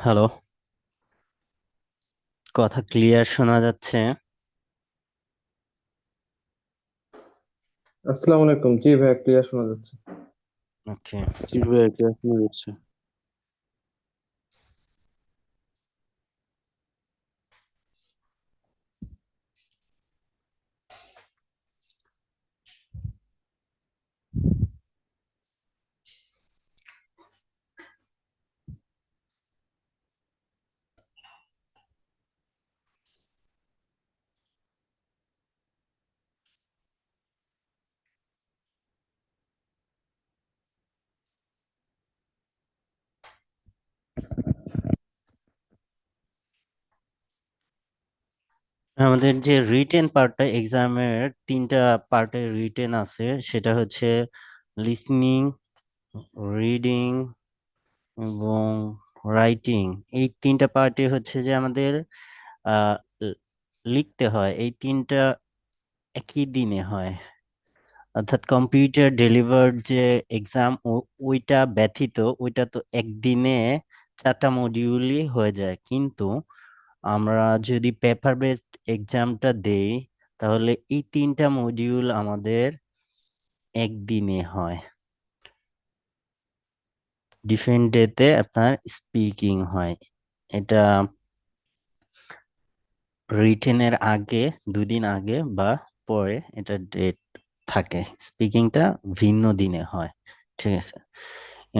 Hello, কথা clear শোনা যাচ্ছে? আসসালামু আলাইকুম। জি ভাই, ক্লিয়ার শোনা যাচ্ছে। ওকে। জি ভাইয়া, কেমন যাচ্ছে? আমাদের যে রিটেন পার্টটা এক্সামের তিনটা পার্টে রিটেন আছে, সেটা হচ্ছে লিসনিং, রিডিং এবং রাইটিং। এই তিনটা পার্টে হচ্ছে যে আমাদের আহ, ল- লিখতে হয়। এই তিনটা একই দিনে হয়, অর্থাৎ কম্পিউটার ডেলিভার্ড যে এক্সাম ওইটা ব্যতীত ওইটা তো একদিনে 4টা মডিউলই হয়ে যায়। কিন্তু আমরা যদি পেপার বেসড এক্সামটা দেই, তাহলে এই তিনটা মডিউল আমাদের একদিনে হয়। ডিফারেন্ট ডেতে আপনার স্পিকিং হয়। এটা রিটেনের আগে, 2 দিন আগে বা পরে এটা ডেট থাকে। স্পিকিংটা ভিন্ন দিনে হয়। ঠিক আছে।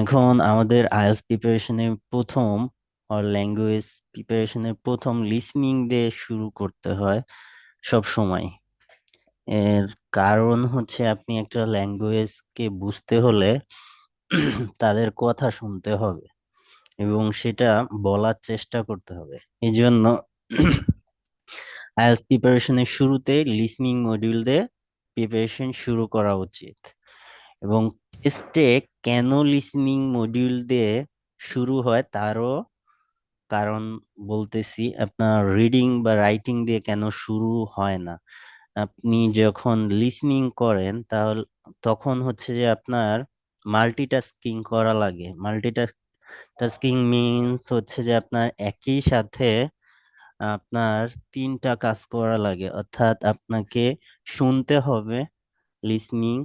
এখন আমাদের আইএলটিএস প্রিপারেশনের প্রথম ল্যাঙ্গুয়েজ প্রিপারেশনের প্রথম লিসনিং দিয়ে শুরু করতে হয় সব সময়। এর কারণ হচ্ছে আপনি একটা ল্যাঙ্গুয়েজকে বুঝতে হলে তাদের কথা শুনতে হবে এবং সেটা বলার চেষ্টা করতে হবে। এই জন্য আইএলটিএস প্রিপারেশনের শুরুতে লিসনিং মডিউল দিয়ে প্রিপারেশন শুরু করা উচিত। এবং টেস্টে কেন লিসনিং মডিউল দিয়ে শুরু হয় তারও কারণ বলতেছি। আপনার রিডিং বা রাইটিং দিয়ে কেন শুরু হয় না? আপনি যখন লিসনিং করেন তাহলে তখন হচ্ছে যে আপনার মাল্টিটাস্কিং করা লাগে। মাল্টিটাস্কিং মিনস হচ্ছে যে আপনার একই সাথে আপনার তিনটা কাজ করা লাগে, অর্থাৎ আপনাকে শুনতে হবে, লিসনিং,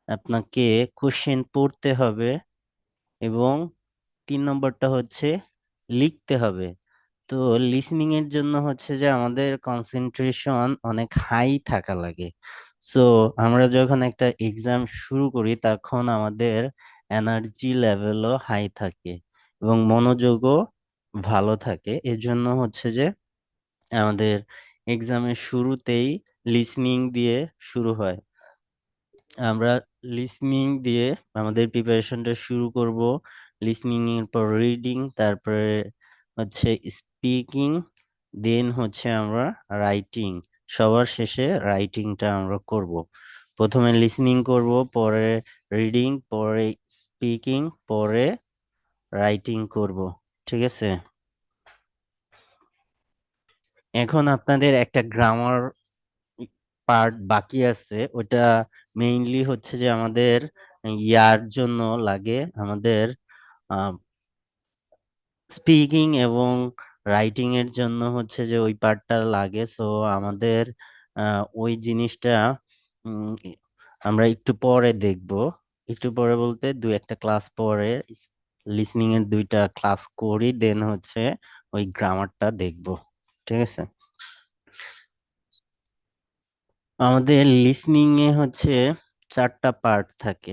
আপনাকে কোশ্চেন পড়তে হবে এবং 3 নম্বরটা হচ্ছে লিখতে হবে। তো লিসনিং এর জন্য হচ্ছে যে আমাদের কনসেন্ট্রেশন অনেক হাই থাকা লাগে। সো আমরা যখন একটা এক্সাম শুরু করি তখন আমাদের এনার্জি লেভেলও হাই থাকে এবং মনোযোগও ভালো থাকে। এজন্য হচ্ছে যে আমাদের এক্সামের শুরুতেই লিসনিং দিয়ে শুরু হয়। আমরা লিসনিং দিয়ে আমাদের প্রিপারেশনটা শুরু করব। লিসনিং এর পর রিডিং, তারপরে হচ্ছে স্পিকিং, দেন হচ্ছে আমরা রাইটিং। সবার শেষে রাইটিংটা আমরা করব। প্রথমে লিসনিং করব, পরে রিডিং, পরে স্পিকিং, পরে রাইটিং করব। ঠিক আছে। এখন আপনাদের একটা গ্রামার পার্ট বাকি আছে। ওটা মেইনলি হচ্ছে যে আমাদের ইয়ার জন্য লাগে, আমাদের স্পিকিং এবং রাইটিং এর জন্য হচ্ছে যে ওই পার্টটা লাগে। সো আমাদের ওই জিনিসটা উম, আমরা একটু পরে দেখব। একটু পরে বলতে 2-1টা ক্লাস পরে লিসনিং এর 2টা ক্লাস করি, দেন হচ্ছে ওই গ্রামারটা দেখব। ঠিক আছে। আমাদের লিসনিং এ হচ্ছে 4টা পার্ট থাকে।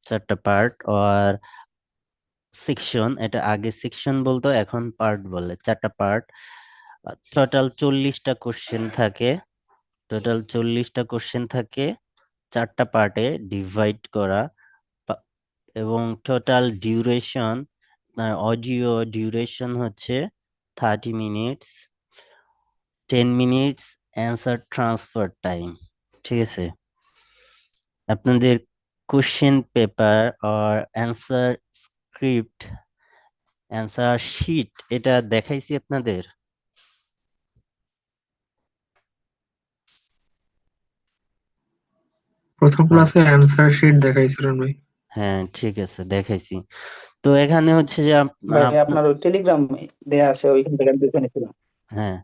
4টা পার্ট আর সেকশন, এটা আগে সেকশন বলতো, এখন পার্ট বলে। 4টা পার্ট, টোটাল 40টা কোশ্চেন থাকে। টোটাল 40টা কোশ্চেন থাকে, 4টা পার্টে ডিভাইড করা। পা- এবং টোটাল ডিউরেশন, অডিও ডিউরেশন হচ্ছে 30 minutes. 10 minutes answer transfer time. ঠিক আছে। আপনাদের কোশ্চেন পেপার আর অ্যান্সার স্ক্রিপ্ট, অ্যান্সার শিট এটা দেখাইছি আপনাদের। প্রথম হ্যাঁ, ক্লাসে অ্যান্সার শিট দেখাইছিলেন ভাই। হ্যাঁ, ঠিক আছে, দেখাইছি। তো এখানে হচ্ছে যে ভাই আপনার, আপনার ওই টেলিগ্রাম দেয়া আছে, ওইখান থেকে আমি দেখে নিছিলাম। হ্যাঁ,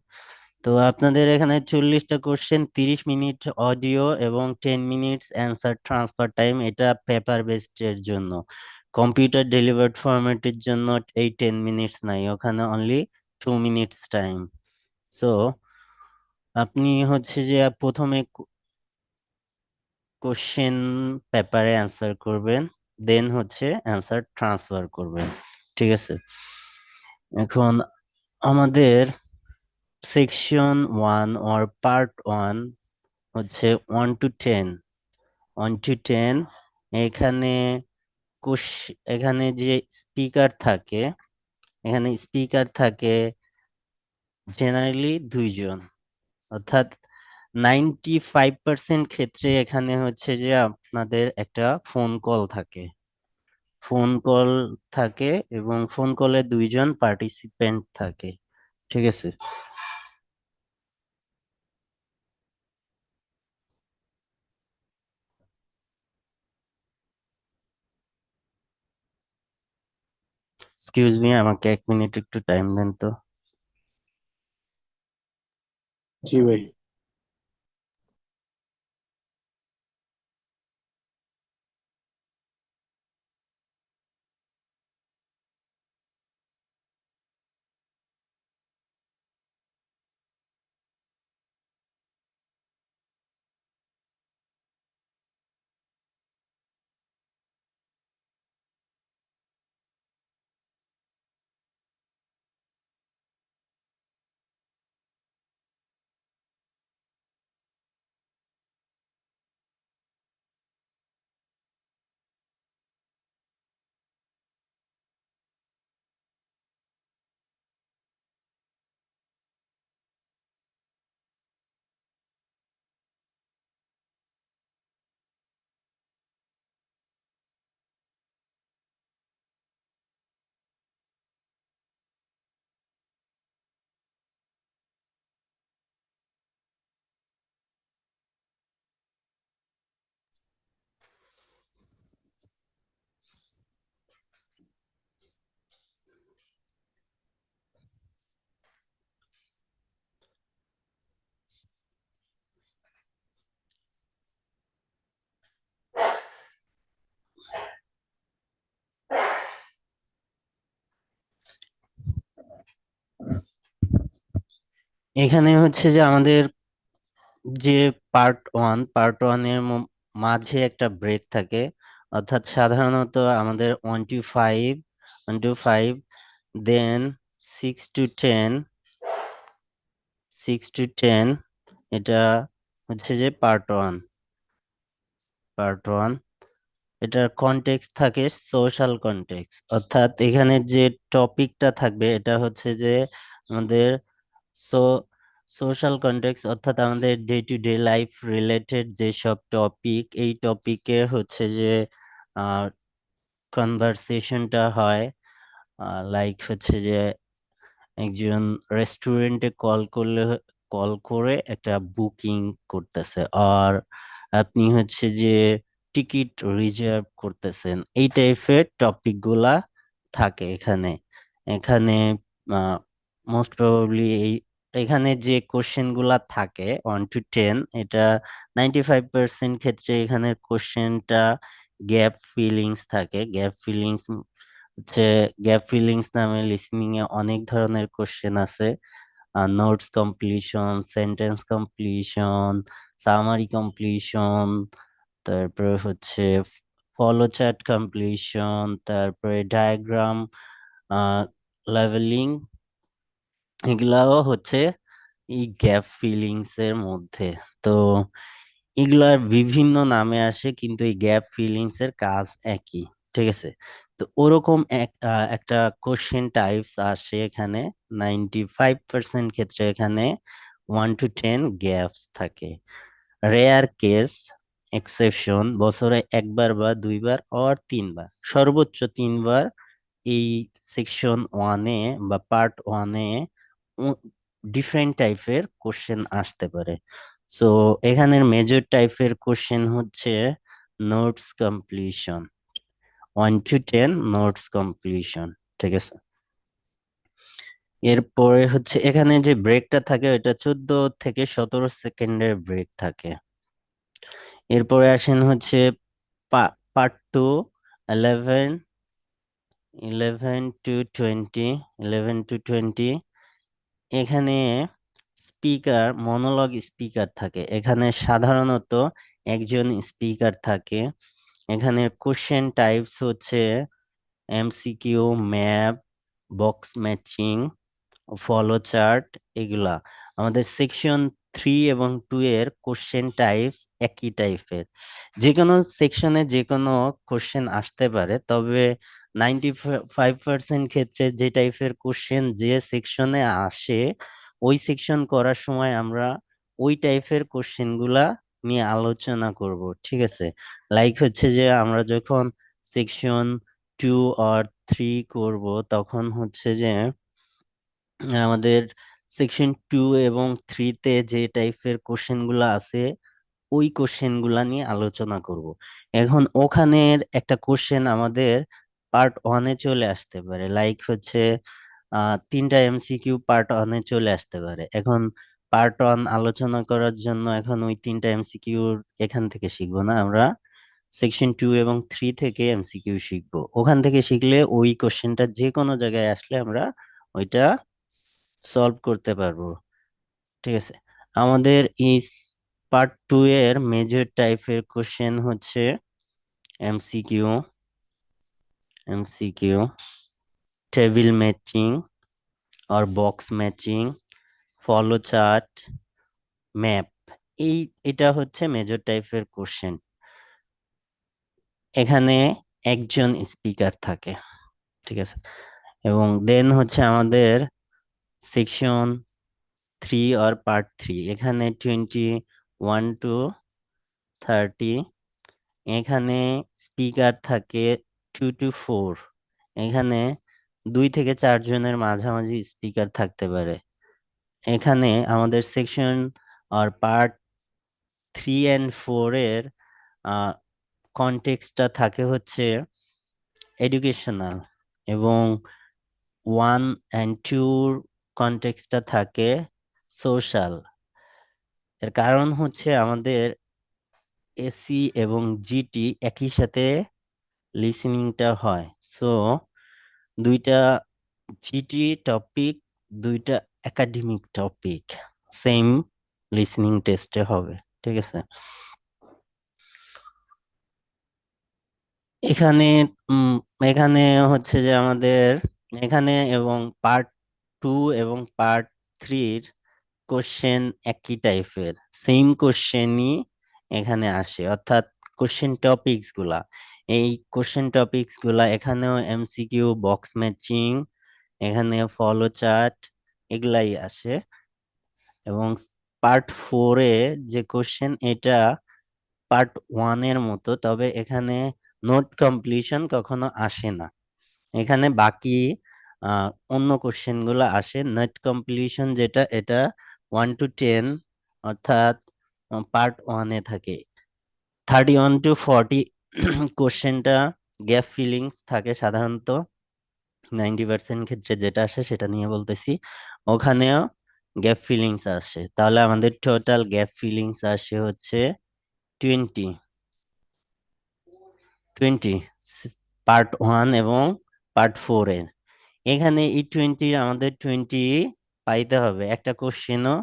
তো আপনাদের এখানে 40টা কোশ্চেন, 30 মিনিট অডিও এবং 10 মিনিটস অ্যান্সার ট্রান্সফার টাইম। এটা পেপার বেসড এর জন্য। কম্পিউটার ডেলিভার্ড ফরম্যাটের জন্য এই 10 মিনিটস নাই, ওখানে অনলি 2 মিনিটস টাইম। সো আপনি হচ্ছে যে প্রথমে কোশ্চেন পেপারে অ্যান্সার করবেন, দেন হচ্ছে অ্যান্সার ট্রান্সফার করবেন। ঠিক আছে, এখন আমাদের সেকশন 1 অর পার্ট 1 হচ্ছে 1 to 10। 1 to 10, এখানে এখানে যে স্পিকার থাকে, এখানে স্পিকার থাকে জেনারেলি 2 জন। অর্থাৎ 95% ক্ষেত্রে এখানে হচ্ছে যে আপনাদের একটা ফোন কল থাকে। ফোন কল থাকে এবং ফোন কলে 2 জন পার্টিসিপেন্ট থাকে। ঠিক আছে, এক্সকিউজ মি, আমাকে 1 মিনিট একটু টাইম দেন তো। জি ভাই। এখানে হচ্ছে যে আমাদের যে পার্ট 1 এর মাঝে একটা ব্রেক থাকে। অর্থাৎ সাধারণত আমাদের 1 to 5, দেন 6 to 10, 6 to 10, এটা হচ্ছে যে পার্ট ওয়ান। এটার কনটেক্সট থাকে সোশ্যাল কনটেক্সট, অর্থাৎ এখানে যে টপিকটা থাকবে এটা হচ্ছে যে আমাদের সো সোশ্যাল কনটেক্সট, অর্থাৎ আমাদের day to day life related যেসব টপিক, এই টপিকে হচ্ছে যে কনভারসেশনটা হয়। লাইক হচ্ছে যে একজন রেস্টুরেন্টে কল করে একটা বুকিং করতেছে, আর আপনি হচ্ছে যে টিকিট রিজার্ভ করতেছেন, এই টাইপের টপিক গুলা থাকে এখানে। এখানে মোস্ট প্রবাবলি এখানে যে কোশ্চেন গুলা থাকে 1 to 10, এটা 95% ক্ষেত্রে এখানে কোশ্চেনটা গ্যাপ ফিলিংস থাকে। হচ্ছে গ্যাপ ফিলিংস নামে লিসনিং এ অনেক ধরনের কোশ্চেন আছে। Notes completion, sentence completion, summary completion, তারপরে হচ্ছে ফলো চার্ট কমপ্লিশন, তারপরে ডায়াগ্রাম লেভেলিং, এগুলাও হচ্ছে এই গ্যাপ ফিলিংস এর মধ্যে। তো এগুলার বিভিন্ন নামে আসে, কিন্তু এই গ্যাপ ফিলিংস এর কাজ একই। ঠিক আছে, তো ওরকম একটা কোশ্চেন টাইপস আসে এখানে। 95% ক্ষেত্রে এখানে 1 to 10 গ্যাপস থাকে। রেয়ার কেস, এক্সেপশন, বছরে একবার বা দুইবার অর 3বার, সর্বোচ্চ 3বার এই সেকশন 1-এ বা পার্ট 1-এ ডিফারেন্ট টাইপের কোশ্চেন আসতে পারে। সো এখানের মেজর টাইপের কোশ্চেন হচ্ছে notes completion, 1 to 10 notes completion. ঠিক আছে, এরপরে হচ্ছে এখানে যে ব্রেকটা থাকে ওটা 14 থেকে 17 সেকেন্ডের ব্রেক থাকে। এরপরে আসেন হচ্ছে পার্ট 2, 11 11 to 20 এখানে মনোলগ স্পিকার থাকে। এখানে সাধারণত একজন স্পিকার থাকে। এখানে কোশ্চেন টাইপস হচ্ছে MCQ, map, box matching, follow chart, এগুলা। আমাদের সেকশন 3 এবং 2 এর কোশ্চেন টাইপস একই টাইপের। যে কোনো সেকশনে যে কোনো কোশ্চেন আসতে পারে, তবে 95% ক্ষেত্রে যে টাইপের কোশ্চেন যে সেকশনে আসে ওই সেকশন করার সময় আমরা ওই টাইপের কোশ্চেন গুলা নিয়ে আলোচনা করব। ঠিক আছে, লাইক হচ্ছে যে আমরা যখন সেকশন 2 আর 3 করব তখন হচ্ছে যে আমাদের সেকশন 2 এবং 3-তে যে টাইপের কোশ্চেন গুলা আছে ওই কোশ্চেন গুলা নিয়ে আলোচনা করব। এখন ওখানের একটা কোশ্চেন আমাদের পার্ট 1-এ চলে আসতে পারে, লাইক হচ্ছে 3টা এমসিকিউ পার্ট 1-এ চলে আসতে পারে। এখন পার্ট 1 আলোচনা করার জন্য এখন ওই 3টা এমসিকিউ এখান থেকে শিখবো না, আমরা সেকশন 2 এবং 3 থেকে এমসিকিউ শিখবো। ওখান থেকে শিখলে ওই কোশ্চেনটা যে কোনো জায়গায় আসলে আমরা ওইটা সলভ করতে পারবো। ঠিক আছে, আমাদের এই পার্ট 2 এর মেজর টাইপের কোশ্চেন হচ্ছে এমসিকিউ, এমসিকিউ, টেবিল ম্যাচিং আর box matching, follow chart, map. এটা হচ্ছে মেজর টাইপের কোশ্চেন। এখানে একজন স্পিকার থাকে। ঠিক আছে, এবং দেন হচ্ছে আমাদের সেকশন 3 আর পার্ট 3, এখানে 21 to 30, এখানে স্পিকার থাকে 2 to 4, এখানে 2 থেকে 4 জনের মাঝামাঝি স্পিকার থাকতে পারে। এখানে আমাদের সেকশন আর পার্ট 3 and 4 এর কনটেক্সটটা থাকে হচ্ছে এডুকেশনাল, এবং 1 and 2 কনটেক্সটটা থাকে সোশ্যাল। এর কারণ হচ্ছে আমাদের এসি এবং জিটি একই সাথে লিসেনিংটা হয়, সো দুইটা জিটি টপিক, দুইটা একাডেমিক টপিক সেম লিসেনিং টেস্টে হবে। ঠিক আছে, এখানে উম, এখানে হচ্ছে যে আমাদের এখানে এবং পার্ট 2 এবং পার্ট 3-র কোশ্চেন একই টাইপের, সেম কোশ্চেনই এখানে আসে, অর্থাৎ কোশ্চেন টপিকস গুলা। এই কোশ্চেন টপিকস গুলা এখানেও এমসিকিউ, বক্স ম্যাচিং, এখানে ফলো চার্ট, এগুলাই আসে। এবং পার্ট 4-এ যে কোশ্চেন এটা পার্ট 1-এর মতো, তবে এখানে নোট কমপ্লিশন কখনো আসে না। এখানে বাকি অন্য কোশ্চেন গুলো আসে। নোট কমপ্লিশন যেটা, এটা 1 to 10, অর্থাৎ পার্ট 1-এ থাকে। 31 to 40 কোশ্চেনটা গ্যাপ ফিলিংস থাকে সাধারণত। 90% ক্ষেত্রে যেটা আসে সেটা নিয়ে বলতেছি, ওখানেও গ্যাপ ফিলিংস আসে। তাহলে আমাদের টোটাল গ্যাপ ফিলিংস আসে হচ্ছে 20, 20 পার্ট 1 এবং পার্ট 4-এ। এখানে এই 20 আমাদের 20 পাইতে হবে, একটা কোশ্চেনও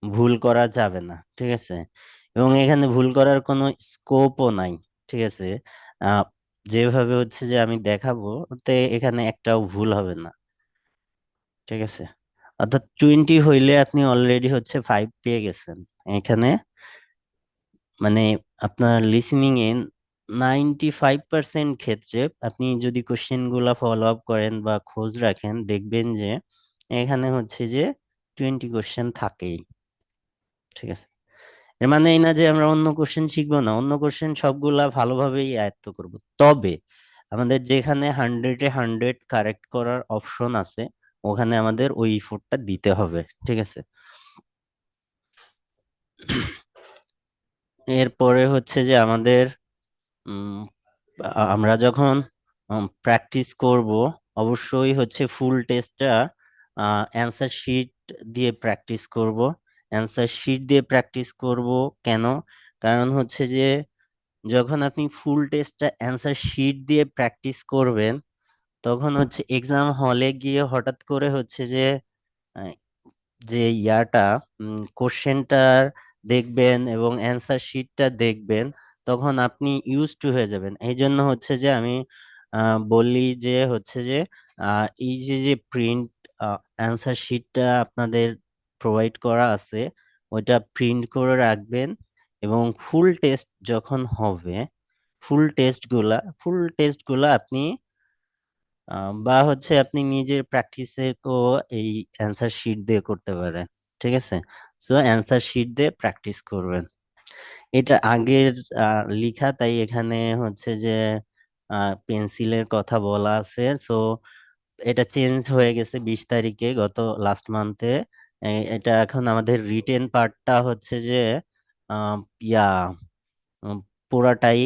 ভুল করা যাবে না। ঠিক আছে, এবং এখানে ভুল করার কোনো স্কোপও নাই। ঠিক আছে, আহ যেভাবে হচ্ছে যে আমি দেখাবো ওতে এখানে একটাও ভুল হবে না। ঠিক আছে, অর্থাৎ 20 হইলে আপনি অলরেডি হচ্ছে 5 পেয়ে গেছেন এখানে। মানে আপনার লিসেনিং এ 95% ক্ষেত্রে আপনি যদি কোশ্চেন গুলা ফলো আপ করেন বা খোঁজ রাখেন, দেখবেন যে এখানে হচ্ছে যে 20 কোশ্চেন থাকেই। ঠিক আছে, এর মানে এই না যে আমরা অন্য কোশ্চেন শিখবো না, অন্য কোশ্চেন সবগুলা ভালোভাবেই আয়ত্ত করব। তবে আমাদের যেখানে 100-এ 100 কারেক্ট করার অপশন আছে ওখানে আমাদের ওই ইফোর্টটা দিতে হবে। ঠিক আছে, এরপরে হচ্ছে যে আমাদের উম আমরা যখন প্র্যাকটিস করব। অবশ্যই হচ্ছে ফুল টেস্টটা অ্যান্সার শিট দিয়ে প্র্যাকটিস করব। অ্যান্সার শিট দিয়ে প্র্যাকটিস করব কেন? কারণ হচ্ছে যে যখন আপনি ফুল টেস্টটা অ্যান্সার শিট দিয়ে প্র্যাকটিস করবেন, তখন হচ্ছে এক্সাম হলে গিয়ে হঠাৎ করে হচ্ছে যে আহ, যে ইয়াটা কোশ্চেনটার দেখবেন এবং অ্যান্সার শিটটা দেখবেন, তখন আপনি ইউজ টু হয়ে যাবেন। এই জন্য হচ্ছে যে আমি বলি যে হচ্ছে যে এই যে যে প্রিন্ট অ্যান্সার শিটটা আপনাদের প্রোভাইড করা আছে, ওইটা প্রিন্ট করে রাখবেন। এবং ফুল টেস্টগুলা আপনি বা হচ্ছে আপনি নিজের প্র্যাকটিসে তো এই অ্যান্সার শিট দিয়ে করতে পারেন। ঠিক আছে, সো অ্যান্সার শিট দিয়ে প্র্যাকটিস করবেন। এটা আগের লিখা, তাই এখানে হচ্ছে যে পেন্সিলের কথা বলা আছে। সো এটা চেঞ্জ হয়ে গেছে 20 তারিখে, গত লাস্ট মান্থে। এটা এখন আমাদের রিটেন পার্টটা হচ্ছে যে আহ, ইয়া উম, পুরাটাই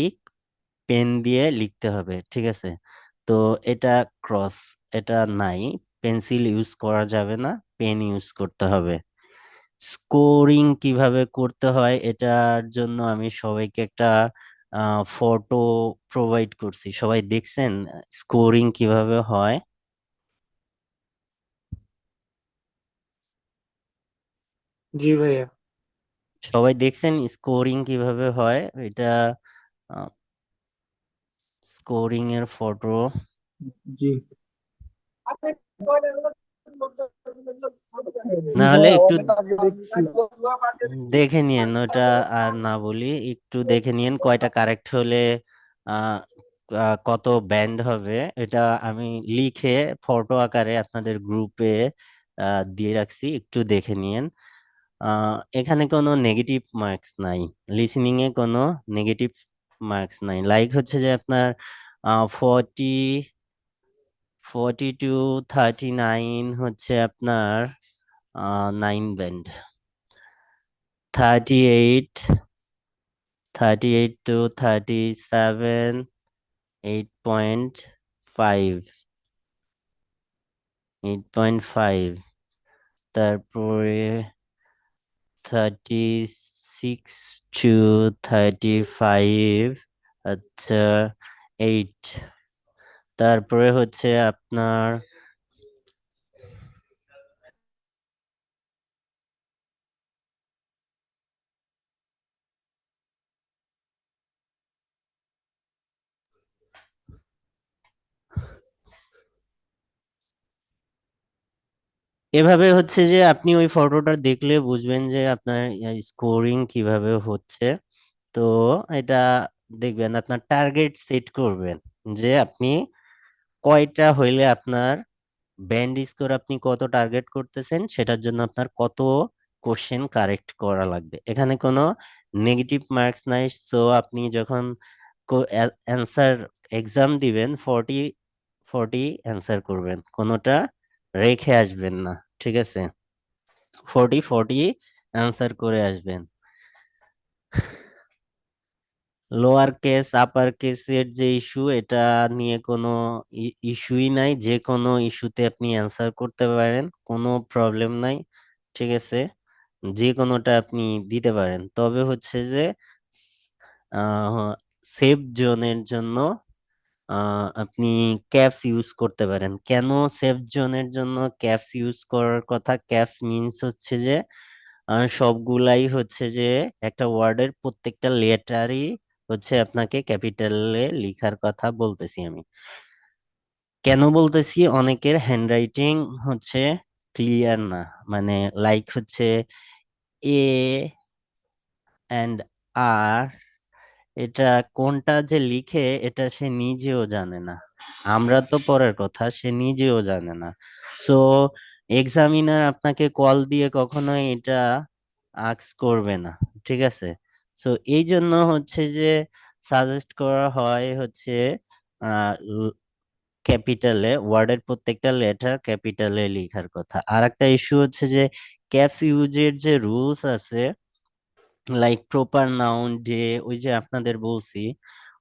পেন দিয়ে লিখতে হবে। ঠিক আছে, তো এটা ক্রস, এটা নাই, পেন্সিল ইউজ করা যাবে না, পেন ইউজ করতে হবে। স্কোরিং কিভাবে করতে হয় এটার জন্য আমি সবাইকে একটা ফটো প্রোভাইড করছি। সবাই দেখছেন স্কোরিং কিভাবে হয়? জি ভাইয়া। সবাই দেখছেন স্কোরিং কিভাবে হয়? এটা স্কোরিং এর ফটো জি। জি না হলে ভাইয়া, একটু অনেক আগে দেখছি। দেখে নিয়েন, ওটা আর না বলি, একটু দেখে নিয়েন কয়টা কারেক্ট হলে আহ, কত ব্যান্ড হবে। এটা আমি লিখে ফটো আকারে আপনাদের গ্রুপে দিয়ে রাখছি, একটু দেখে নিয়েন। এখানে কোনো নেগেটিভ মার্কস নাই, লিসনিং এ কোনো নেগেটিভ মার্কস নাই। লাইক হচ্ছে যে আপনার 40 42 39 হচ্ছে আপনার 9 ব্যান্ড, 38 38 to 37 8.5, 8.5। তারপরে 36 to 35, আচ্ছা 8। তারপরে হচ্ছে আপনার এভাবে হচ্ছে যে আপনি ওই ফটোটা দেখলে বুঝবেন যে আপনার স্কোরিং কিভাবে হচ্ছে। তো এটা দেখবেন, আপনার টার্গেট সেট করবেন যে আপনি কয়টা হইলে আপনার ব্যান্ড স্কোর, আপনি কত টার্গেট করতেছেন সেটার জন্য আপনার কত কোশ্চেন কারেক্ট করা লাগবে। এখানে কোনো নেগেটিভ মার্কস নাই। সো আপনি যখন অ্যান্সার এক্সাম দিবেন, 40 40 অ্যান্সার করবেন, কোনোটা রেখে আসবেন না। ঠিক আছে, 40 40 অ্যান্সার করে আসবেন। লোয়ার কেস আপার কেসের যে ইস্যু, এটা নিয়ে কোনো ইস্যুই নাই, যে কোনো ইস্যুতে আপনি অ্যান্সার করতে পারেন, কোনো প্রবলেম নাই। ঠিক আছে, যে কোনোটা আপনি দিতে পারেন। তবে হচ্ছে যে সেফ জোনের জন্য আপনি ক্যাপস ইউজ করতে পারেন। কেন সেফ জোনের জন্য ক্যাপস ইউজ করার কথা? ক্যাপস মিনস হচ্ছে যে সবগুলাই হচ্ছে যে একটা ওয়ার্ডের প্রত্যেকটা লেটারই হচ্ছে আপনাকে ক্যাপিটালে লিখার কথা বলতেছি আমি। কেন বলতেছি? অনেকের হ্যান্ডরাইটিং হচ্ছে ক্লিয়ার না, মানে লাইক হচ্ছে এ অ্যান্ড আর, এটা কোনটা যে লিখে এটা সে নিজেও জানে না। আমরা তো পরের কথা, সে নিজেও জানে না। সো এক্সামিনার আপনাকে কল দিয়ে কখনোই এটা আস্ক করবে না। ঠিক আছে, সো এই জন্য হচ্ছে যে সাজেস্ট করা হয় হচ্ছে ক্যাপিটালে, ওয়ার্ডের প্রত্যেকটা লেটার ক্যাপিটালে লেখার কথা। আর একটা ইস্যু হচ্ছে যে ক্যাপস ইউজের যে রুলস আছে, লাইক প্রপার নাউন, যে ওই যে আপনাদের বলছি,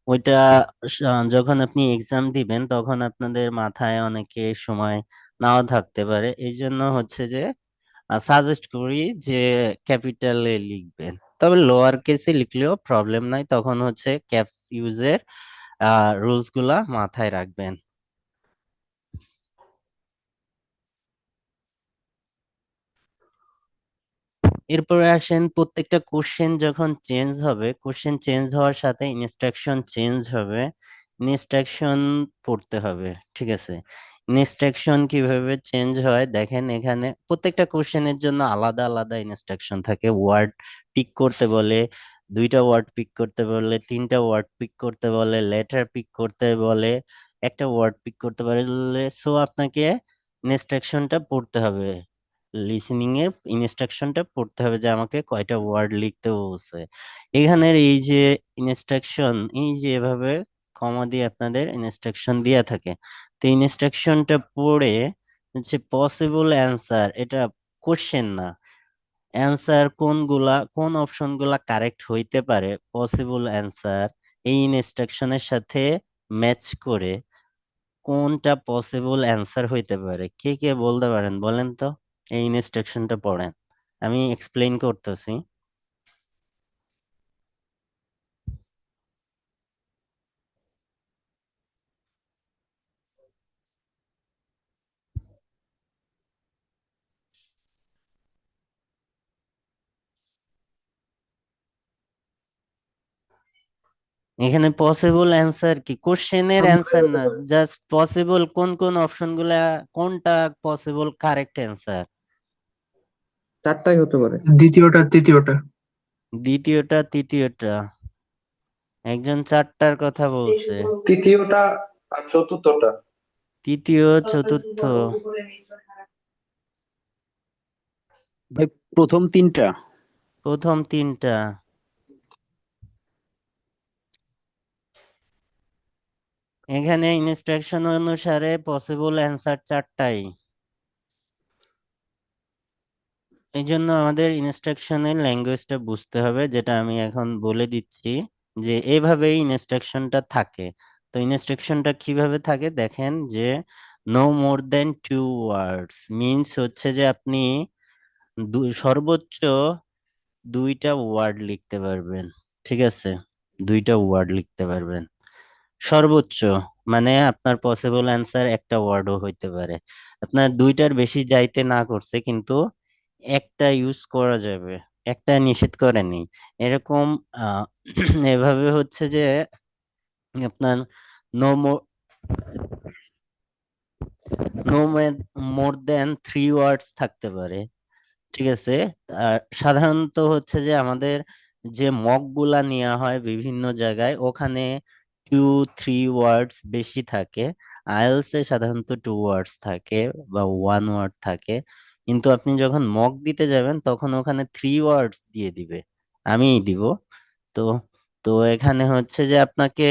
ওইটা যখন আপনি এক্সাম দিবেন তখন আপনাদের মাথায় অনেকে সময় নাও থাকতে পারে, এই জন্য হচ্ছে যে সাজেস্ট করি যে ক্যাপিটালে লিখবেন, তবে লোয়ার কেসে লিখলেও প্রবলেম নাই, তখন হচ্ছে ক্যাপস ইউজের রুলস গুলা মাথায় রাখবেন। এরপরে আসেন, প্রত্যেকটা কোশ্চেন যখন চেঞ্জ হবে, কোশ্চেন চেঞ্জ হওয়ার সাথে ইনস্ট্রাকশন চেঞ্জ হবে, ইনস্ট্রাকশন পড়তে হবে। ঠিক আছে, ইনস্ট্রাকশন কিভাবে চেঞ্জ হয় দেখেন, এখানে প্রত্যেকটা কোশ্চেনের জন্য আলাদা আলাদা ইনস্ট্রাকশন থাকে। ওয়ার্ড পিক করতে বলে, দুইটা ওয়ার্ড পিক করতে বলে, তিনটা ওয়ার্ড পিক করতে বলে, লেটার পিক করতে বলে, একটা ওয়ার্ড পিক করতে বলে। সো আপনাকে ইনস্ট্রাকশনটা পড়তে হবে, লিসেনিং এর ইনস্ট্রাকশনটা পড়তে হবে যে আমাকে কয়টা ওয়ার্ড লিখতে বলছে। এখানের এই যে ইনস্ট্রাকশন, এই যে এভাবে কমা দিয়ে আপনাদের ইনস্ট্রাকশন দেয়া থাকে, তো ইনস্ট্রাকশনটা পড়ে হচ্ছে পসিবল অ্যান্সার, এটা কোশ্চেন না, অ্যান্সার কোনগুলা, কোন অপশন গুলা কারেক্ট হইতে পারে, পসিবল অ্যান্সার এই ইনস্ট্রাকশনের সাথে ম্যাচ করে কোনটা পসিবল অ্যান্সার হইতে পারে, কে কে বলতে পারেন বলেন তো? এই ইনস্ট্রাকশনটা পড়েন, আমি এক্সপ্লেইন করতেছি। এখানে পসিবল অ্যান্সার কি, কোশ্চেনের অ্যান্সার না, জাস্ট পসিবল কোন কোন অপশন গুলা, কোনটা পসিবল কারেক্ট অ্যান্সার। চারটাই হতে পারে। দ্বিতীয়টা তৃতীয়টা। দ্বিতীয়টা তৃতীয়টা, একজন চারটার কথা বলছে। তৃতীয়টা আর চতুর্থটা। তৃতীয় চতুর্থ, ভাই প্রথম তিনটা। প্রথম তিনটা। এখানে ইনস্ট্রাকশন অনুসারে পসিবল অ্যান্সার চারটাই, এই জন্য আমাদের ইনস্ট্রাকশনের ল্যাঙ্গুয়েজটা বুঝতে হবে, যেটা আমি এখন বলে দিচ্ছি যে এভাবেই ইনস্ট্রাকশনটা থাকে। তো ইনস্ট্রাকশনটা কিভাবে থাকে দেখেন, যে নো মোর দেন টু ওয়ার্ডস মিন্স হচ্ছে যে আপনি সর্বোচ্চ দুইটা ওয়ার্ড লিখতে পারবেন। ঠিক আছে, দুইটা ওয়ার্ড লিখতে পারবেন সর্বোচ্চ, মানে আপনার পসিবল অ্যান্সার একটা ওয়ার্ডও হইতে পারে, আপনার দুইটার বেশি যাইতে না করছে, কিন্তু একটা ইউজ করা যাবে, একটা নিষেধ করেনি এরকম। আহ, এভাবে হচ্ছে যে আপনার নো নো মোর দেন থ্রি ওয়ার্ডস থাকতে পারে। ঠিক আছে, আর সাধারণত হচ্ছে যে আমাদের যে মক গুলা নেওয়া হয় বিভিন্ন জায়গায়, ওখানে টু থ্রি ওয়ার্ডস বেশি থাকে। আইএলস এ সাধারণত টু ওয়ার্ডস থাকে বা ওয়ান ওয়ার্ড থাকে, কিন্তু আপনি যখন মক দিতে যাবেন তখন ওখানে থ্রি ওয়ার্ডস দিয়ে দিবে, আমিই দিব। তো তো এখানে হচ্ছে যে আপনাকে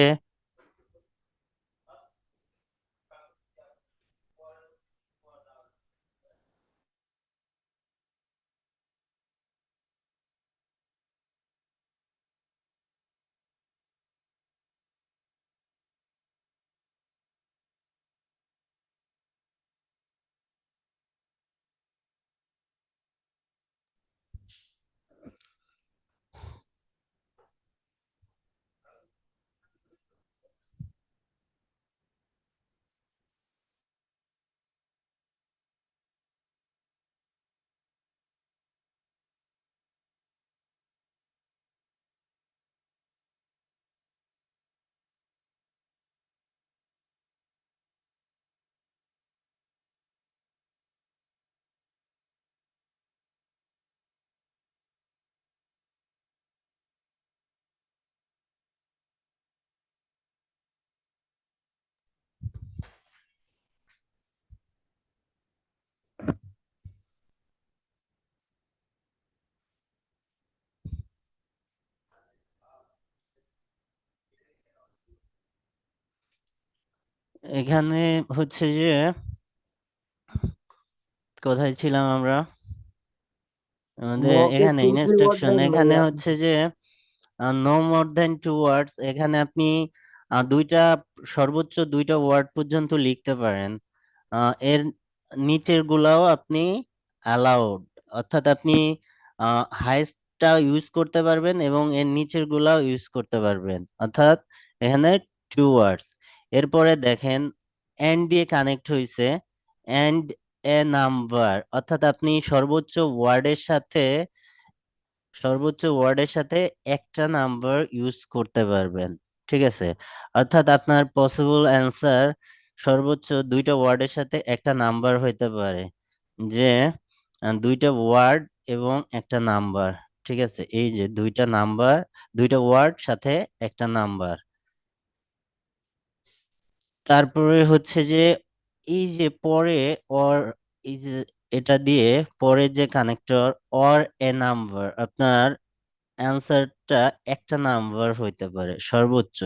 এখানে হচ্ছে যে, কোথায় ছিলাম আমরা, আমাদের মকে এখানে টু থ্রি ওয়ার্ড ইনস্ট্রাকশন, দেন এখানে ভাইয়া। হচ্ছে যে নো মোর দেন 2 ওয়ার্ডস, এখানে আপনি দুইটা, সর্বোচ্চ দুইটা ওয়ার্ড পর্যন্ত লিখতে পারেন। এর নিচের গুলাও আপনি অ্যালাউড, অর্থাৎ আপনি হাইস্টটা ইউজ করতে পারবেন এবং এর নিচের গুলাও ইউজ করতে পারবেন, অর্থাৎ এখানে 2 ওয়ার্ডস। এরপরে দেখেন এন্ড দিয়ে কানেক্ট হয়েছে, এন্ড এ নাম্বার, অর্থাৎ আপনি সর্বোচ্চ ওয়ার্ডের সাথে একটা নাম্বার ইউজ করতে পারবেন। ঠিক আছে, অর্থাৎ আপনার পসিবল অ্যান্সার সর্বোচ্চ দুইটা ওয়ার্ডের সাথে একটা নাম্বার হইতে পারে, যে দুইটা ওয়ার্ড এবং একটা নাম্বার। ঠিক আছে, এই যে দুইটা ওয়ার্ড সাথে একটা নাম্বার। তারপরে হচ্ছে যে এই যে পরে অর, এই যে এটা দিয়ে পরে যে কানেক্টর অর এ নাম্বার, আপনার অ্যান্সারটা একটা নাম্বার হইতে পারে সর্বোচ্চ,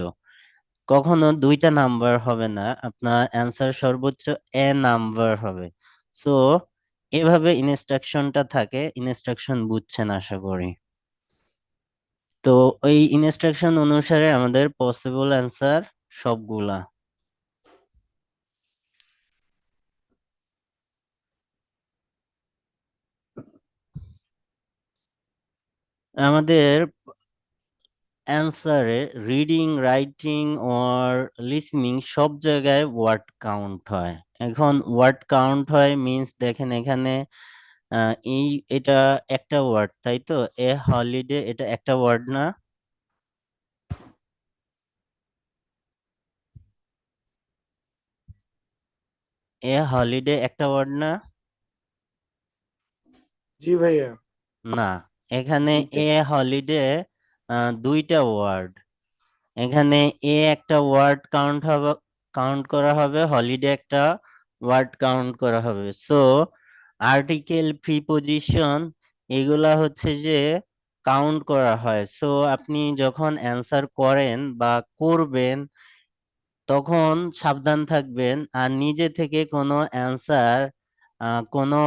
কখনো দুইটা নাম্বার হবে না, আপনার অ্যান্সার সর্বোচ্চ এ নাম্বার হবে। সো এভাবে ইনস্ট্রাকশনটা থাকে, ইনস্ট্রাকশন বুঝছেন আশা করি। তো ওই ইনস্ট্রাকশন অনুসারে আমাদের পসিবল অ্যান্সার সবগুলা। আমাদের অ্যান্সারে রিডিং, রাইটিং অর লিসনিং সব জায়গায় ওয়ার্ড কাউন্ট হয়। এখন ওয়ার্ড কাউন্ট হয় মিন্স, দেখেন এখানে এই এটা একটা ওয়ার্ড, তাই তো? এ হলিডে, এটা একটা ওয়ার্ড না? এ হলিডে একটা ওয়ার্ড না? জি ভাইয়া। না, এখানে এ হলিডে দুইটা ওয়ার্ড। এখানে এ একটা ওয়ার্ড কাউন্ট করা হবে, হলিডে একটা ওয়ার্ড কাউন্ট করা হবে। সো আর্টিকেল, প্রিপোজিশন এগুলা হচ্ছে যে কাউন্ট করা হয়। সো আপনি যখন অ্যান্সার করেন বা করবেন তখন সাবধান থাকবেন, আর নিজে থেকে কোনো অ্যান্সার, কোনো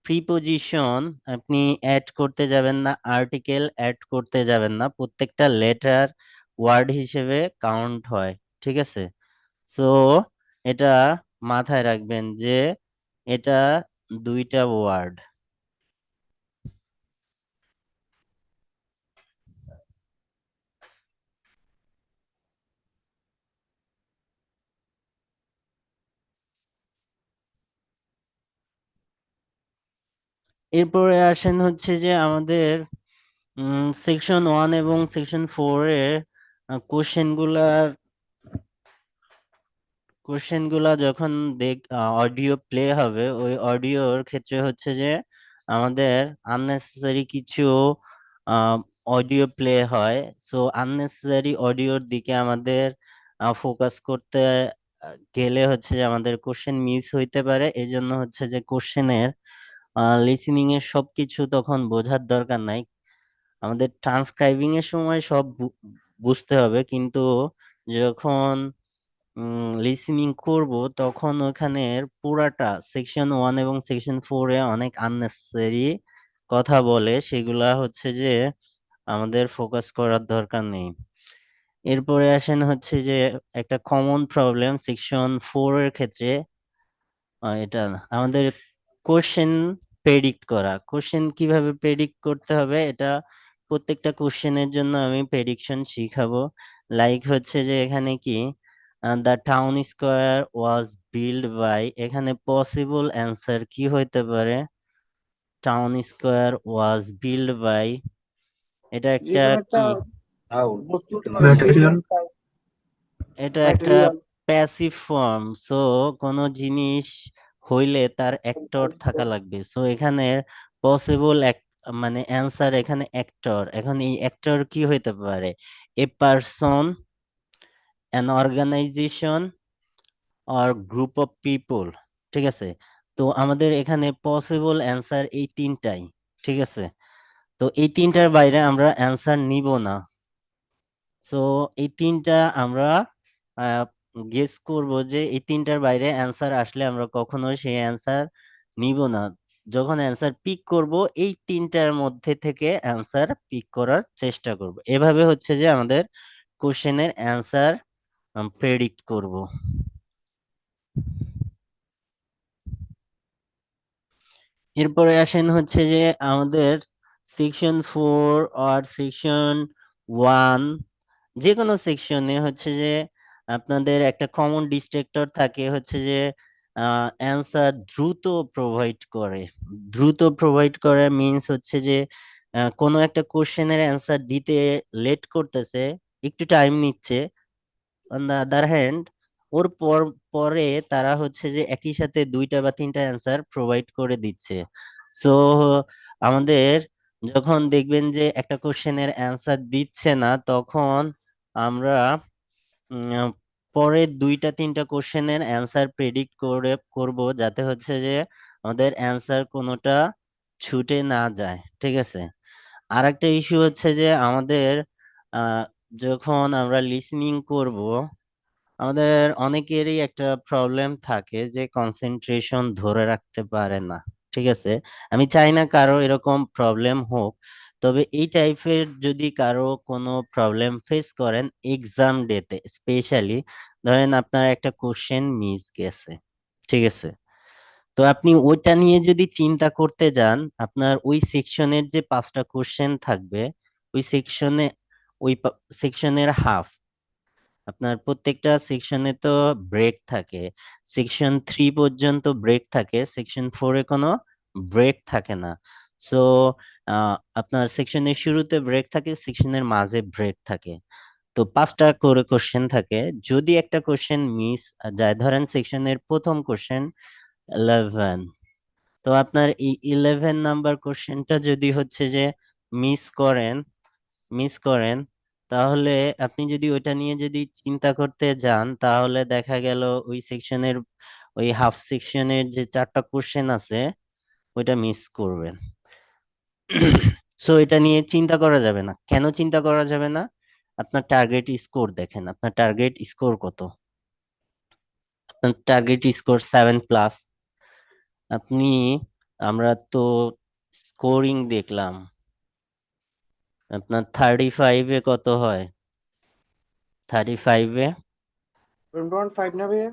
প্রিপোজিশন আপনি অ্যাড করতে যাবেন না, আর্টিকেল অ্যাড করতে যাবেন না, প্রত্যেকটা লেটার ওয়ার্ড হিসেবে কাউন্ট হয়। ঠিক আছে, সো এটা মাথায় রাখবেন যে এটা দুইটা ওয়ার্ড। এরপরে আসেন হচ্ছে যে আমাদের সেকশন 1 এবং সেকশন 4-এর কোশ্চেনগুলা যখন অডিও প্লে হবে, ওই অডিওর ক্ষেত্রে হচ্ছে যে আমাদের আননেসেসারি কিছু অডিও প্লে হয়। সো আননেসেসারি অডিওর দিকে আমাদের ফোকাস করতে গেলে হচ্ছে যে আমাদের কোশ্চেন মিস হইতে পারে। এই জন্য হচ্ছে যে কোশ্চেনের লিসেনিং এর সবকিছু তখন বোঝার দরকার নাই, আমাদের ট্রান্সক্রাইবিং এর সময় সব বুঝতে হবে, কিন্তু যখন লিসেনিং করব তখন ওখানের পুরাটা সেকশন 1 এবং সেকশন 4-এ অনেক আননেসেসারি কথা বলে, সেগুলা হচ্ছে যে আমাদের ফোকাস করার দরকার নেই। এরপরে আসেন হচ্ছে যে একটা কমন প্রবলেম সেকশন 4-এর ক্ষেত্রে, এটা আমাদের কোশ্চেন প্রেডিক্ট করা। কোশ্চেন কিভাবে প্রেডিক্ট করতে হবে, এটা প্রত্যেকটা কোশ্চেনের জন্য আমি প্রেডিকশন শিখাবো। লাইক হচ্ছে যে এখানে কি the town square was build by, এখানে পসিবল অ্যান্সার কি হইতে পারে? Town square was build by, এটা যে একটা কোনো একটা কি? বস্তু হতে পারে, ম্যাটেরিয়াল। এটা একটা ম্যাটেরিয়াল। Passive form. সো কোনো জিনিস হইলে তার অ্যাক্টর থাকা লাগবে। সো এখানে পসিবল মানে অ্যান্সার এখানে অ্যাক্টর। এখন এই অ্যাক্টর কি হইতে পারে? A person, an organisation or group of people. ঠিক আছে, তো আমাদের এখানে পসিবল অ্যান্সার এই তিনটাই। ঠিক আছে, তো এই তিনটার বাইরে আমরা অ্যান্সার নিব না। সো এই তিনটা আমরা গেস করব যে এই তিনটার বাইরে অ্যান্সার আসলে আমরা কখনোই সেই অ্যান্সার নিব না। যখন অ্যান্সার পিক করব এই তিনটার মধ্যে থেকে অ্যান্সার পিক করার চেষ্টা করব। এভাবে হচ্ছে যে আমাদের কোশ্চেনের অ্যান্সার প্রেডিক্ট করব। এরপরে আসেন হচ্ছে যে আমাদের সেকশন 4 আর সেকশন 1, যে কোনো সেকশনে হচ্ছে যে আপনাদের একটা কমন ডিস্ট্রাক্টর থাকে হচ্ছে যে অ্যান্সার দ্রুত প্রোভাইড করে। দ্রুত প্রোভাইড করে মিন্স হচ্ছে যে কোনো একটা কোশ্চেনের অ্যান্সার দিতে লেট করতেছে, একটু টাইম নিচ্ছে। অন দ্য আদার হ্যান্ড ওর পরে তারা হচ্ছে যে একই সাথে দুইটা বা তিনটা অ্যান্সার প্রোভাইড করে দিচ্ছে। সো আমাদের যখন দেখবেন যে একটা কোশ্চেনের অ্যান্সার দিচ্ছে না, তখন আমরা পরের দুইটা তিনটা কোশ্চেনের অ্যান্সার প্রেডিক্ট করব, যাতে হচ্ছে যে আমাদের অ্যান্সার কোনোটা ছুটে না যায়। ঠিক আছে। আর একটা ইস্যু হচ্ছে যে আমাদের আহ, যখন আমরা লিসনিং করব, আমাদের অনেকেরই একটা প্রবলেম থাকে যে কনসেন্ট্রেশন ধরে রাখতে পারে না। ঠিক আছে। আমি চাই না কারো এরকম প্রবলেম হোক, তবে এই টাইপের যদি কারো কোনো প্রবলেম ফেস করেন এক্সাম ডেতে স্পেশালি, ধরেন আপনার একটা কোশ্চেন মিস গেছে, ঠিক আছে, তো আপনি ওইটা নিয়ে যদি চিন্তা করতে যান, আপনার ওই সেকশনের যে 5টা কোশ্চেন থাকবে ওই সেকশনে, ওই সেকশনের হাফ, আপনার প্রত্যেকটা সেকশনে তো ব্রেক থাকে, সেকশন 3 পর্যন্ত ব্রেক থাকে, সেকশন 4-এ কোনো ব্রেক থাকে না। সো আপনার সেকশনের শুরুতে ব্রেক থাকে, সেকশনের মাঝে ব্রেক থাকে। তো 5টা করে কোশ্চেন থাকে। যদি একটা কোশ্চেন মিস যায়, ধরেন সেকশনের প্রথম কোশ্চেন 11, তো আপনার এই 11 নাম্বার কোশ্চেনটা যদি হচ্ছে যে মিস করেন মিস করেন তাহলে আপনি যদি ওইটা নিয়ে যদি চিন্তা করতে যান, তাহলে দেখা গেল ওই সেকশনের, ওই হাফ সেকশনের যে 4টা কোশ্চেন আছে ওইটা মিস করবেন। সো এটা নিয়ে চিন্তা করা যাবে না। কেন চিন্তা করা যাবে না? আপনার টার্গেট স্কোর দেখেন, আপনার টার্গেট স্কোর কত? আপনার টার্গেট স্কোর 7+। আপনি, আমরা তো স্কোরিং দেখলাম, আপনার 35-এ কত হয়? 35-এ 1.5 না ভাইয়া?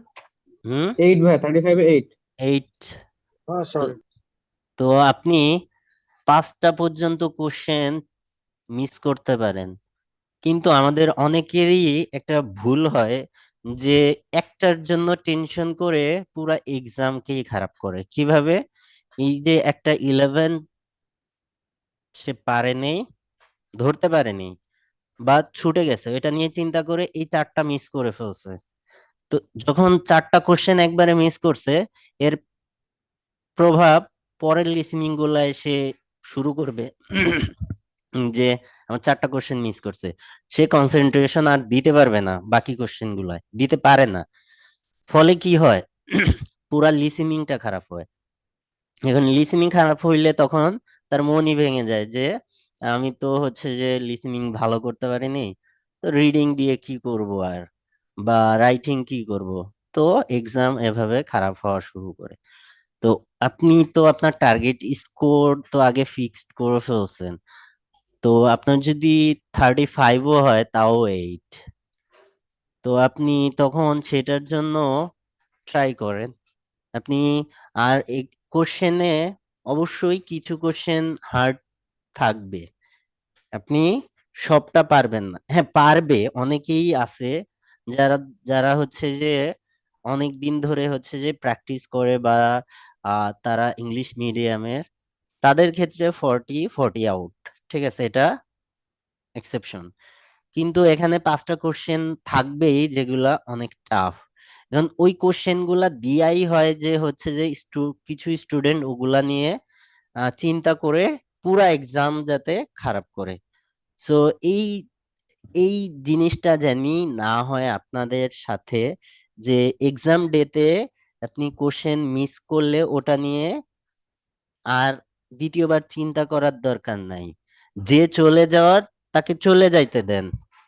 8 ভাই, 35-এ 8। 8। হ্যাঁ, তো সরি। তো আপনি 5টা পর্যন্ত কোশ্চেন মিস করতে পারেন, কিন্তু আমাদের অনেকেরই একটা ভুল হয় যে একটার জন্য টেনশন করে পুরা এক্সামকেই খারাপ করে। কিভাবে? এই যে একটা 11 সে পারেনি, ধরতে পারেনি বা ছুটে গেছে, এটা নিয়ে চিন্তা করে এই 4টা মিস করে ফেলছে। তো যখন 4টা কোশ্চেন একবারে মিস করছে, এর প্রভাব পরের লিসেনিং গুলা এসে শুরু করবে যে আমার 4টা কোশ্চেন মিস করছে, সে কনসেন্ট্রেশন আর দিতে পারবে না, বাকি কোশ্চেন গুলায় দিতে পারে না। ফলে কি হয়? পুরা লিসেনিংটা খারাপ হয়। এখন লিসেনিং খারাপ হইলে তখন তার মনই ভেঙে যায় যে আমি তো হচ্ছে যে লিসেনিং ভালো করতে পারিনি, তো রিডিং দিয়ে কি করব আর, বা রাইটিং কি করব। তো এক্সাম এভাবে খারাপ হওয়া শুরু করে। তো আপনি তো আপনার টার্গেট স্কোর তো আগে ফিক্সড করে ফেলছেন। তো আপনার যদি 35-ও হয় তাও 8, তো আপনি তখন সেটার জন্য ট্রাই করেন। আপনি, আর এই কোশ্চেনে অবশ্যই কিছু কোশ্চেন হার্ড থাকবে, আপনি সবটা পারবেন না। হ্যাঁ পারবে, অনেকেই আছে যারা যারা হচ্ছে যে অনেক দিন ধরে হচ্ছে যে প্র্যাকটিস করে, বা তারা ইংলিশ মিডিয়ামের, তাদের ক্ষেত্রে 40 আউট, ঠিক আছে, এটা এক্সেপশন। কিন্তু এখানে 5টা কোশ্চেন থাকবেই যেগুলা অনেক টাফ। এখন ওই কোশ্চেন গুলা দিয়াই হয় যে হচ্ছে যে কিছু স্টুডেন্ট ওগুলা নিয়ে চিন্তা করে পুরা এক্সাম যাতে খারাপ করে। সো এই এই জিনিসটা জানি না হয় আপনাদের সাথে, যে এক্সাম ডেতে আপনি কোশ্চেন মিস করলে ওটা নিয়ে আর দ্বিতীয়বার চিন্তা করার দরকার নাই। যে চলে যাওয়ার তাকে চলে যাইতে দেন।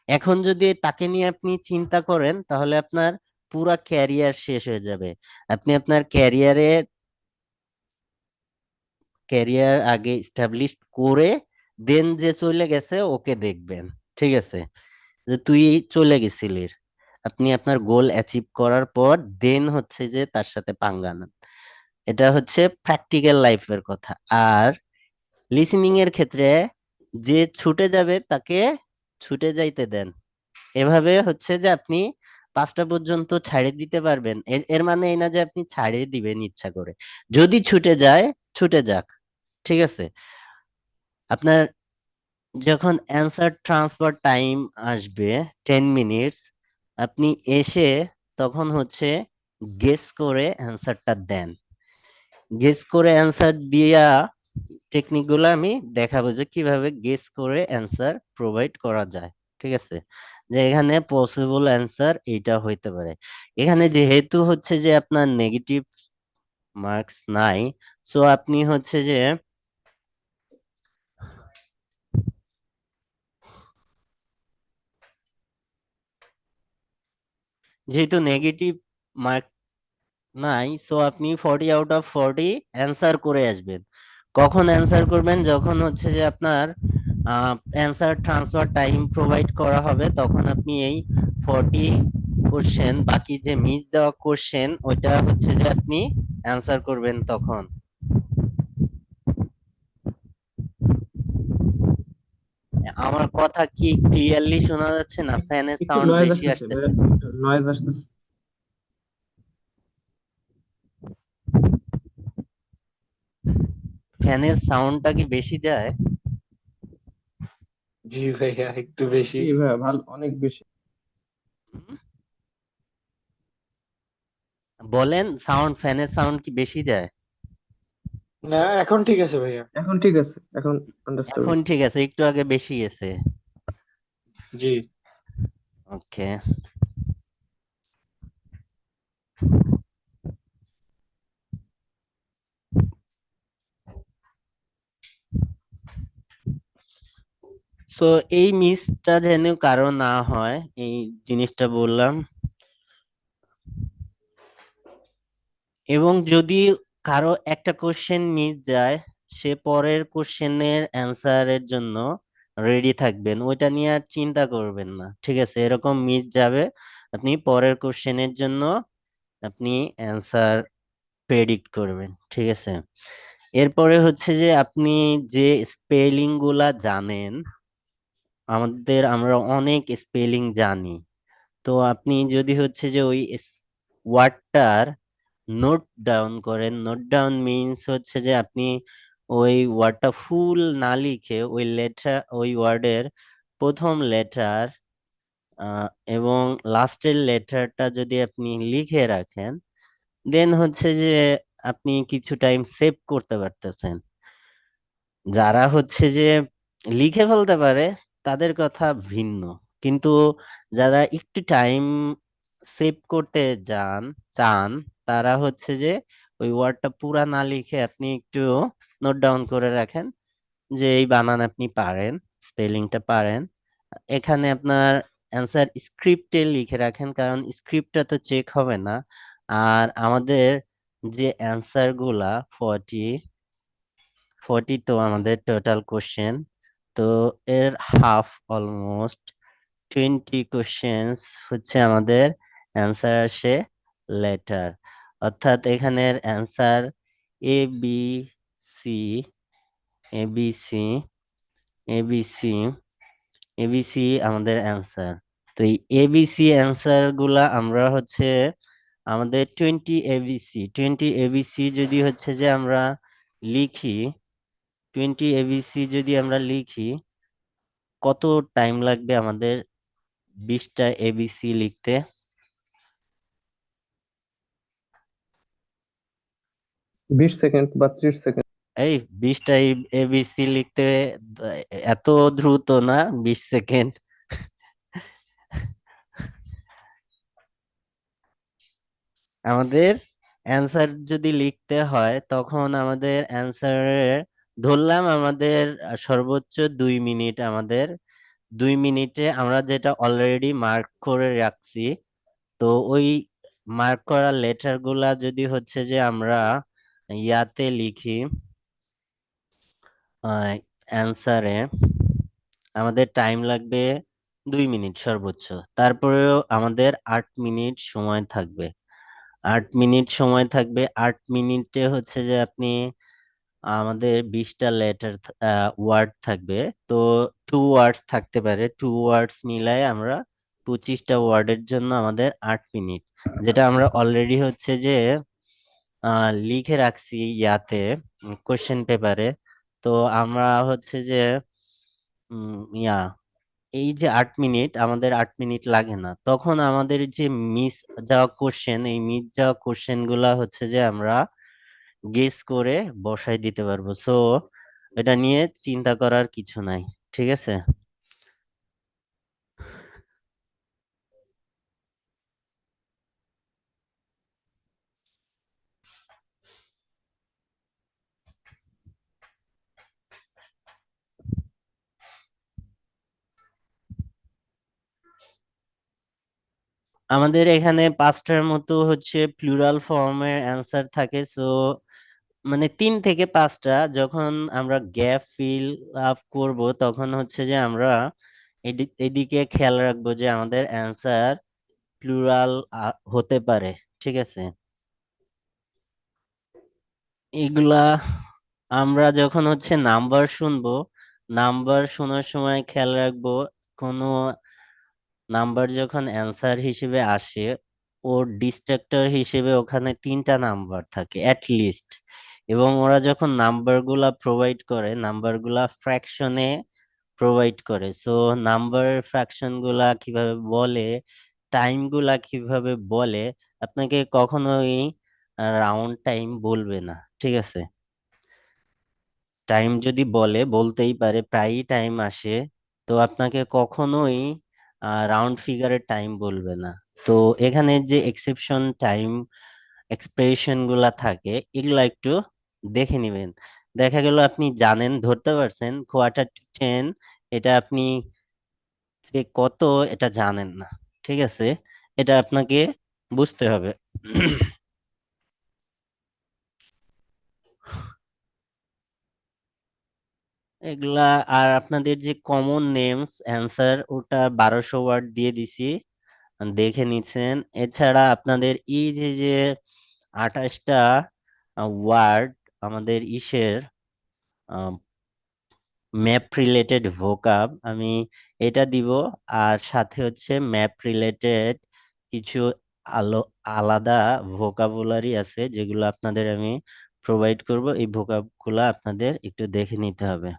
এখন যদি তাকে নিয়ে আপনি চিন্তা করেন তাহলে আপনার পুরা ক্যারিয়ার শেষ হয়ে যাবে। আপনি আপনার ক্যারিয়ারে ক্যারিয়ার আগে এস্টাবলিশ করে দেন যে চলে গেছে ওকে দেখবেন, ঠিক আছে? যে তুই চলে গেছিলি, আপনি আপনার গোল অ্যাচিভ করার পর দেন হচ্ছে যে তার সাথে পাঙ্গা নেন। এটা হচ্ছে প্র্যাকটিক্যাল লাইফের কথা। আর লিসেনিং এর ক্ষেত্রে যে ছুটে যাবে তাকে ছুটে যাইতে দেন। এভাবে হচ্ছে যে আপনি 5টা পর্যন্ত ছাড়িয়ে দিতে পারবেন। এর এর মানে এই না যে আপনি ছাড়িয়ে দিবেন ইচ্ছা করে। যদি ছুটে যায়, ছুটে যাক, ঠিক আছে? আপনার যখন অ্যান্সার ট্রান্সফার টাইম আসবে 10 মিনিটস, আপনি এসে তখন হচ্ছে গেস করে অ্যান্সারটা দেন। গেস করে অ্যান্সার দিয়া টেকনিক গুলো আমি দেখাবো যে কিভাবে গেস করে অ্যান্সার প্রোভাইড করা যায়, ঠিক আছে? যে এখানে পসিবল অ্যান্সার এইটা হইতে পারে। এখানে যেহেতু হচ্ছে যে আপনার নেগেটিভ মার্কস নাই, সো আপনি হচ্ছে যে যেহেতু নেগেটিভ মার্ক নাই, সো আপনি 40 আউট অফ 40 অ্যান্সার করে আসবেন। কখন অ্যান্সার করবেন? যখন হচ্ছে যে আপনার অ্যান্সার ট্রান্সফার টাইম প্রোভাইড করা হবে, তখন আপনি এই 40 কোশ্চেন, বাকি যে মিস যাওয়া কোশ্চেন, ওইটা হচ্ছে যে আপনি অ্যান্সার করবেন তখন। আমার কথা কি ক্লিয়ারলি শোনা যাচ্ছে না? ফ্যানের একটু সাউন্ড নয়েজ বেশি আসতেছে আসতেছে। নয়েজ আসতেছে। ফ্যানের সাউন্ডটা কি বেশি যায়? জি ভাইয়া একটু বেশি। জি ভাইয়া, ভালো, অনেক বেশি। হুম? বলেন, সাউন্ড, ফ্যানের সাউন্ড কি বেশি যায়? না, এখন ঠিক আছে ভাইয়া। এখন ঠিক আছে, এখন আন্ডারস্ট্যান্ড। এখন ঠিক আছে, একটু আগে বেশি গেছে। জি। ওকে। সো এই মিসটা যেন কারো না হয়, এই জিনিসটা বললাম। এবং যদি কারো একটা কোশ্চেন মিস যায়, সে পরের কোশ্চেনের অ্যান্সারের জন্য রেডি থাকবেন, ওইটা নিয়ে আর চিন্তা করবেন না, ঠিক আছে? এরকম মিস যাবে, আপনি পরের কোশ্চেনের জন্য আপনি অ্যান্সার প্রেডিক্ট করবেন, ঠিক আছে? এরপরে হচ্ছে যে আপনি যে স্পেলিং গুলা জানেন, আমরা অনেক স্পেলিং জানি। তো আপনি যদি হচ্ছে যে ওই ওয়ার্ডটার নোট ডাউন করেন, নোট ডাউন মিনস হচ্ছে যে আপনি ওই ওয়ার্ডটা ফুল না লিখে ওই ওয়ার্ডের প্রথম লেটার এবং লাস্টের লেটারটা যদি আপনি লিখে রাখেন, দেন হচ্ছে যে আপনি কিছু টাইম সেভ করতে পারতেছেন। যারা হচ্ছে যে লিখে ফেলতে পারে তাদের কথা ভিন্ন, কিন্তু যারা একটু টাইম সেভ করতে চান, তারা হচ্ছে যে ওই ওয়ার্ডটা পুরা না লিখে আপনি একটু নোট ডাউন করে রাখেন যে এই বানান আপনি পারেন, স্পেলিংটা পারেন। এখানে আপনার অ্যান্সার স্ক্রিপ্টে লিখে রাখেন, কারণ স্ক্রিপ্টটা তো চেক হবে না। আর আমাদের যে অ্যান্সার গুলা 40 তো আমাদের টোটাল কোশ্চেন, তো এর হাফ, অলমোস্ট 20 কোশ্চেন্স হচ্ছে আমাদের অ্যান্সার আসে লেটার। অর্থাৎ এখানের answer A B C, A B C, A B C, ABC আমাদের অ্যান্সার। তো এই এবিসি অ্যান্সার গুলা আমরা হচ্ছে আমাদের 20 এবিসি যদি হচ্ছে যে আমরা লিখি, 20 এবিসি যদি আমরা লিখি, কত টাইম লাগবে আমাদের 20টা এবিসি লিখতে? 20 সেকেন্ড বা 30 সেকেন্ড। এই 20টা এবিসি লিখতে এত দ্রুত না, 20 সেকেন্ড। আমাদের অ্যান্সার যদি লিখতে হয়, তখন আমাদের অ্যান্সারের ধরলাম আমাদের সর্বোচ্চ 2 মিনিট, আমাদের 2 মিনিটে আমরা যেটা অলরেডি মার্ক করে রাখছি, তো ওই মার্ক করা লেটার গুলা যদি হচ্ছে যে আমরা ইয়াতে লিখি, অ্যান্সারে আমাদের টাইম লাগবে 2 মিনিট সর্বোচ্চ। তারপরেও আমাদের 8 মিনিট সময় থাকবে। 8 মিনিট সময় থাকবে। 8 মিনিটে হচ্ছে যে আপনি আমাদের 20টা লেটার ওয়ার্ড থাকবে। তো 2 ওয়ার্ডস থাকতে পারে, 2 ওয়ার্ডস মিলাই আমরা 25টা ওয়ার্ডের জন্য আমাদের 8 মিনিট, যেটা আমরা অলরেডি হচ্ছে যে লিখে রাখছি ইয়াতে, কোশ্চেন পেপারে। তো আমরা হচ্ছে যে উম, ইয়া এই যে 8 মিনিট, আমাদের 8 মিনিট লাগে না। তখন আমাদের যে মিস যাওয়া কোশ্চেন, এই মিস যাওয়া কোশ্চেন গুলা হচ্ছে যে আমরা গেস করে বসাই দিতে পারবো। সো এটা নিয়ে চিন্তা করার কিছু নাই, ঠিক আছে। আমাদের এখানে 5টার মতো হচ্ছে প্লুরাল ফর্মের অ্যান্সার থাকে। সো মানে 3 থেকে 5টা, যখন আমরা গ্যাপ ফিল আপ করব তখন হচ্ছে যে আমরা এদিকে খেয়াল রাখবো যে আমাদের অ্যান্সার প্লুরাল হতে পারে, ঠিক আছে। এগুলা আমরা যখন হচ্ছে নাম্বার শুনবো, নাম্বার শোনার সময় খেয়াল রাখবো কোনো নাম্বার যখন অ্যান্সার হিসেবে আসে, ওর ডিস্ট্রাক্টর হিসেবে ওখানে 3টা নাম্বার থাকে অ্যাট লিস্ট। এবং ওরা যখন নাম্বারগুলা প্রোভাইড করে, নাম্বারগুলা ফ্র্যাকশনে প্রোভাইড করে। সো নাম্বার ফ্র্যাকশন গুলা কিভাবে বলে, টাইম গুলা কিভাবে বলে, আপনাকে কখনোই রাউন্ড টাইম বলবে না, ঠিক আছে। টাইম যদি বলে, বলতেই পারে, প্রায়ই টাইম আসে। তো আপনাকে কখনোই রাউন্ড ফিগারের টাইম বলবে না। তো এখানে যে এক্সেপশন টাইম এক্সপ্রেশন গুলা থাকে, এগুলা একটু দেখে নিবেন। দেখা গেল আপনি জানেন, ধরতে পারছেন কোয়ার্টার 10, এটা আপনি যে কত এটা জানেন না, ঠিক আছে। এটা আপনাকে বুঝতে হবে। এগুলা আর আপনাদের যে কমন নেমস অ্যান্সার, ওটা 1200 ওয়ার্ড দিয়ে দিছি, দেখে নিচ্ছেন। এছাড়া আপনাদের এই যে যে 28টা ওয়ার্ড আমাদের ইসের ম্যাপ রিলেটেড ভোকাব, আমি এটা দিব। আর সাথে হচ্ছে ম্যাপ রিলেটেড কিছু আলো আলাদা ভোকাবুলারি আছে, যেগুলো আপনাদের আমি প্রোভাইড করব। এই ভোকাব গুলা আপনাদের একটু দেখে নিতে হবে।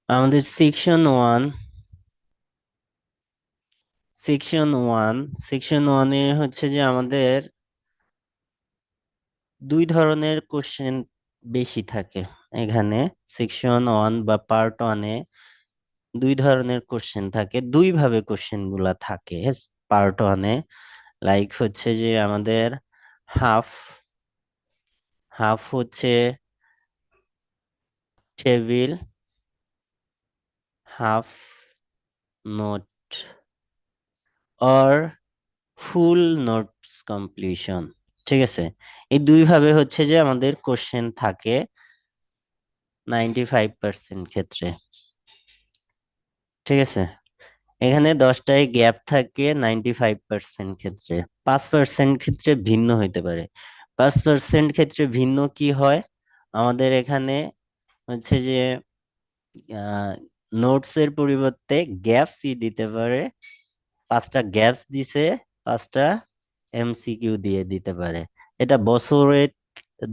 আমাদের সেকশন ওয়ান সেকশন ওয়ানে হচ্ছে যে আমাদের 2 ধরনের কোশ্চেন বেশি থাকে এখানে। সেকশন 1 বা পার্ট 1-এ 2 ধরনের কোশ্চেন থাকে, 2 ভাবে কোশ্চেন গুলা থাকে পার্ট 1-এ। লাইক হচ্ছে যে আমাদের হাফ হাফ হচ্ছে table, half note, or full notes completion, ঠিক আছে। এই 2 ভাবে হচ্ছে যে আমাদের কোশ্চেন থাকে 95% ক্ষেত্রে, ঠিক আছে। এখানে 10টায় গ্যাপ থাকে 95% ক্ষেত্রে। 5% ক্ষেত্রে ভিন্ন হইতে পারে। 5% ক্ষেত্রে ভিন্ন কি হয়, আমাদের এখানে হচ্ছে যে নোটস এর পরিবর্তে গ্যাপসই দিতে পারে। 5টা গ্যাপস দিছে, 5টা এমসিকিউ দিয়ে দিতে পারে। এটা বছরে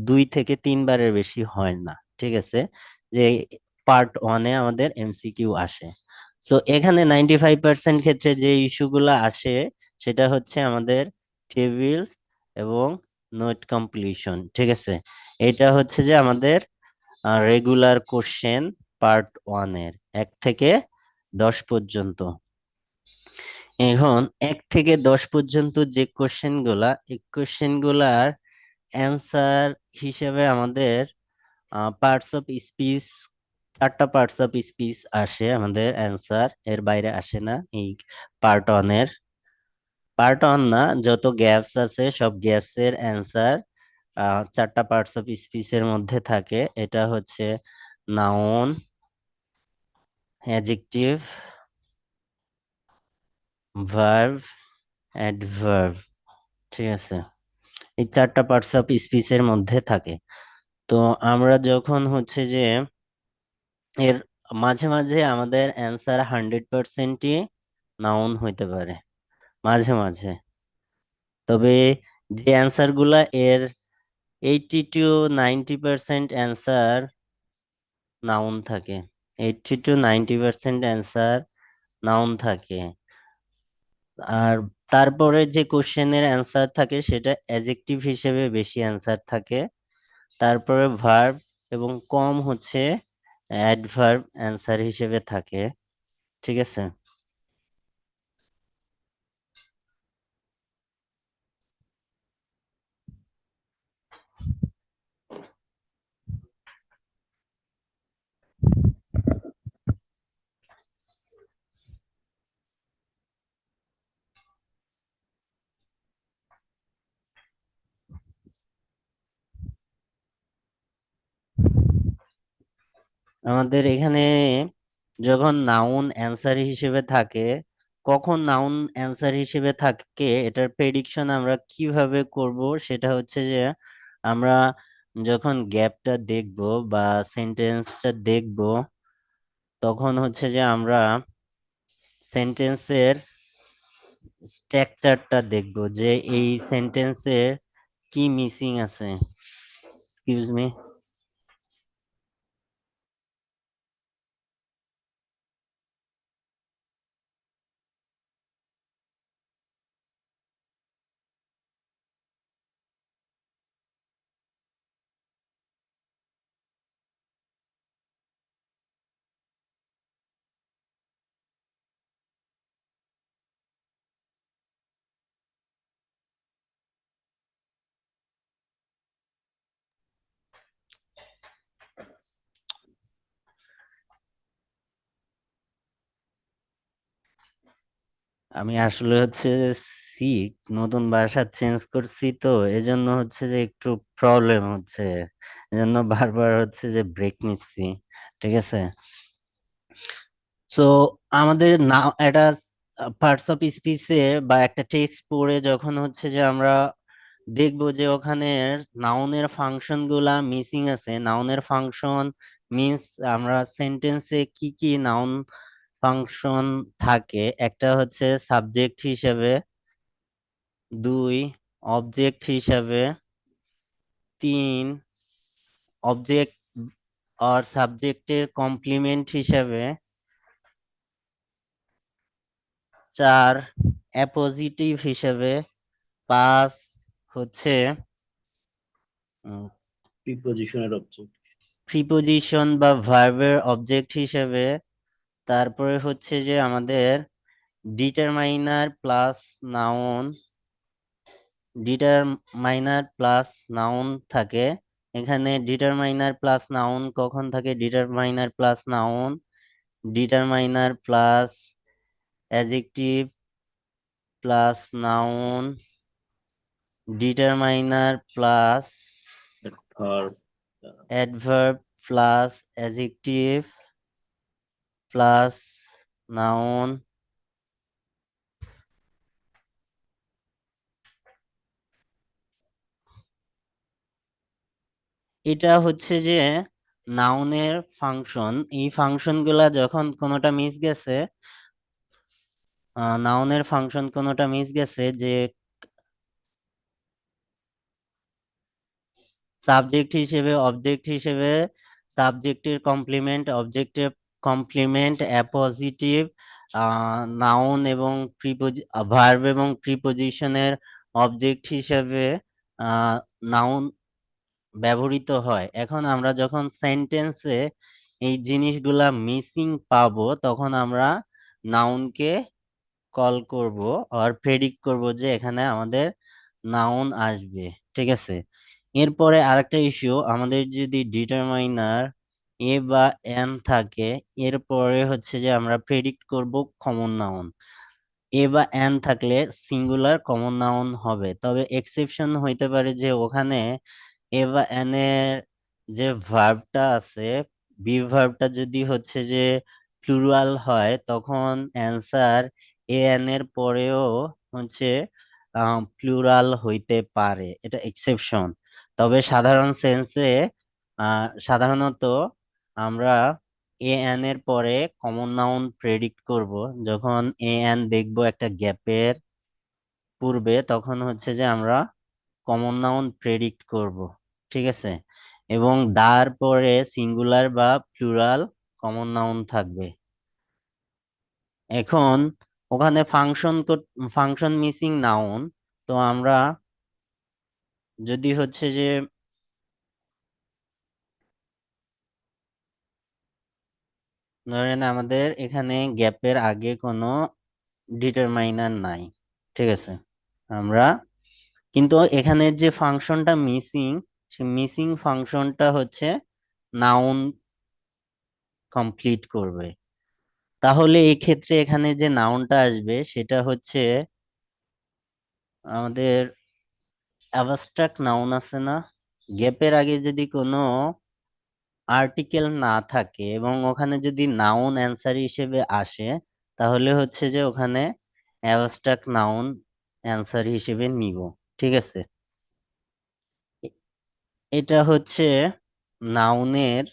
2 থেকে 3 বারের বেশি হয় না, ঠিক আছে, যে পার্ট 1-এ আমাদের এমসিকিউ আসে। সো এখানে 95% ক্ষেত্রে যে ইস্যুগুলো আসে, সেটা হচ্ছে আমাদের টেবিলস এবং নোট কমপ্লিশন, ঠিক আছে। এটা হচ্ছে যে আমাদের রেগুলার কোশ্চেন পার্ট 1-এর 1 থেকে 10 পর্যন্ত। এখন 1 থেকে 10 পর্যন্ত যে কোশ্চেন গুলা, এই কোশ্চেন গুলার অ্যান্সার হিসেবে আমাদের পার্টস অফ স্পিচ, 4টা পার্টস অফ স্পিচ আসে আমাদের অ্যান্সার, এর বাইরে আসে না এই পার্ট 1-এর। পার্ট অন না, যত গ্যাপস আছে সব গ্যাপস এর অ্যান্সার চারটা পার্টস অফ স্পিচের মধ্যে থাকে। এটা হচ্ছে নাউন, অ্যাডজেক্টিভ, ভার্ব, অ্যাডভার্ব। ঠিক আছে, এই চারটা পার্টস অফ স্পিচের মধ্যে থাকে। তো আমরা যখন হচ্ছে যে এর মাঝে মাঝে আমাদের অ্যান্সার 100%ই নাউন হইতে পারে, মাঝে মাঝে। তবে যে অ্যান্সার গুলা এর 80 to 90% অ্যান্সার নাউন থাকে, 80 to 90% অ্যান্সার নাউন থাকে। আর তারপরে যে কোশ্চেনের অ্যান্সার থাকে সেটা অ্যাডজেক্টিভ হিসেবে বেশি অ্যান্সার থাকে। তারপরে ভার্ব এবং কম হচ্ছে অ্যাডভার্ব অ্যান্সার হিসেবে থাকে। ঠিক আছে। আমাদের এখানে যখন নাউন অ্যান্সার হিসেবে থাকে, কখন নাউন অ্যান্সার হিসেবে থাকে এটার প্রেডিকশন আমরা কিভাবে করব, সেটা হচ্ছে যে আমরা যখন গ্যাপটা দেখব বা সেন্টেন্সটা দেখব, তখন হচ্ছে যে আমরা সেন্টেন্সের স্ট্রাকচারটা দেখব যে এই সেন্টেন্সের কি মিসিং আছে। Excuse me. আমি আসলে হচ্ছে সিক, নতুন বাসা চেঞ্জ করছি, তো এজন্য হচ্ছে যে একটু প্রবলেম হচ্ছে, এজন্য বারবার হচ্ছে যে ব্রেক নিচ্ছি। ঠিক আছে। সো আমাদের না একটা পার্টস অফ স্পিচে বা একটা টেক্সট পড়ে যখন হচ্ছে যে আমরা দেখবো যে ওখানে নাউনের ফাংশন গুলা মিসিং আছে। নাউনের ফাংশন মিন্স আমরা সেন্টেন্সে কি কি নাউন ফাংশন থাকে, একটা হচ্ছে সাবজেক্ট হিসেবে, দুই অবজেক্ট হিসাবে, তিন অবজেক্ট আর সাবজেক্টের কমপ্লিমেন্ট হিসাবে, চার অ্যাপোজিটিভ হিসাবে, পাঁচ হচ্ছে প্রিপজিশনের অবজেক্ট। প্রিপোজিশন বা ভার্বের অবজেক্ট হিসেবে, তারপরে হচ্ছে যে আমাদের determiner plus noun, determiner plus noun থাকে। এখানে ডিটারমাইনার প্লাস নাউন কখন থাকে? Determiner plus noun, determiner plus adjective plus noun, determiner plus verb adverb plus adjective plus noun. এটা হচ্ছে যে নাউনের ফাংশন। এই ফাংশন গুলা যখন কোনোটা মিস গেছে, নাউনের ফাংশন কোনোটা মিস গেছে, যে সাবজেক্ট হিসেবে, অবজেক্ট হিসেবে, সাবজেক্টের কমপ্লিমেন্ট, অবজেক্টের কমপ্লিমেন্ট, অ্যাপোজিটিভ, নাউন এবং ভার্ব এবং প্রিপোজিশনের অবজেক্ট হিসেবে নাউন ব্যবহৃত হয়। এখন আমরা যখন সেন্টেন্সে এই জিনিসগুলা মিসিং পাবো, তখন আমরা নাউনকে কল করব আর প্রেডিক্ট করব যে এখানে আমাদের নাউন আসবে। ঠিক আছে। এরপরে আরেকটা ইস্যু, আমাদের যদি ডিটারমাইনার এ বা এন থাকে, এরপরে হচ্ছে যে আমরা প্রেডিক্ট করব কমন নাউন। এ বা এন থাকলে সিঙ্গুলার কমন নাউন হবে, তবে এক্সেপশন হইতে পারে যে ওখানে এ বা এন এর যে ভার্বটা আছে, বি ভার্বটা যদি হচ্ছে যে প্লুরাল হয়, তখন অ্যান্সার এ এন এর পরেও হচ্ছে প্লুরাল হইতে পারে, এটা এক্সেপশন। তবে সাধারণ সেন্সে সাধারণত আমরা এ এন এর পরে কমন নাউন প্রেডিক্ট করব। যখন এ এন দেখবো একটা গ্যাপের পূর্বে, তখন হচ্ছে যে আমরা কমন নাউন প্রেডিক্ট করব, ঠিক আছে? এবং দার পরে সিঙ্গুলার বা প্লুরাল কমন নাউন থাকবে। এখন ওখানে ফাংশন মিসিং নাউন, তো আমরা যদি হচ্ছে যে ধরেন আমাদের এখানে গ্যাপের আগে কোনো ডিটারমাইনার নাই, ঠিক আছে? আমরা কিন্তু এখানের যে ফাংশনটা মিসিং, সেই মিসিং ফাংশনটা হচ্ছে নাউন কমপ্লিট করবে। তাহলে এই ক্ষেত্রে এখানে যে নাউনটা আসবে সেটা হচ্ছে আমাদের অ্যাবস্ট্রাক্ট নাউন আছে না? গ্যাপের আগে যদি কোনো আর্টিকেল না থাকে এবং ওখানে যদি নাউন অ্যান্সার হিসেবে আসে, তাহলে হচ্ছে যে ওখানে অ্যাবস্ট্রাক্ট নাউন অ্যান্সার হিসেবে নিব, ঠিক আছে? এ- এটা হচ্ছে নাউনের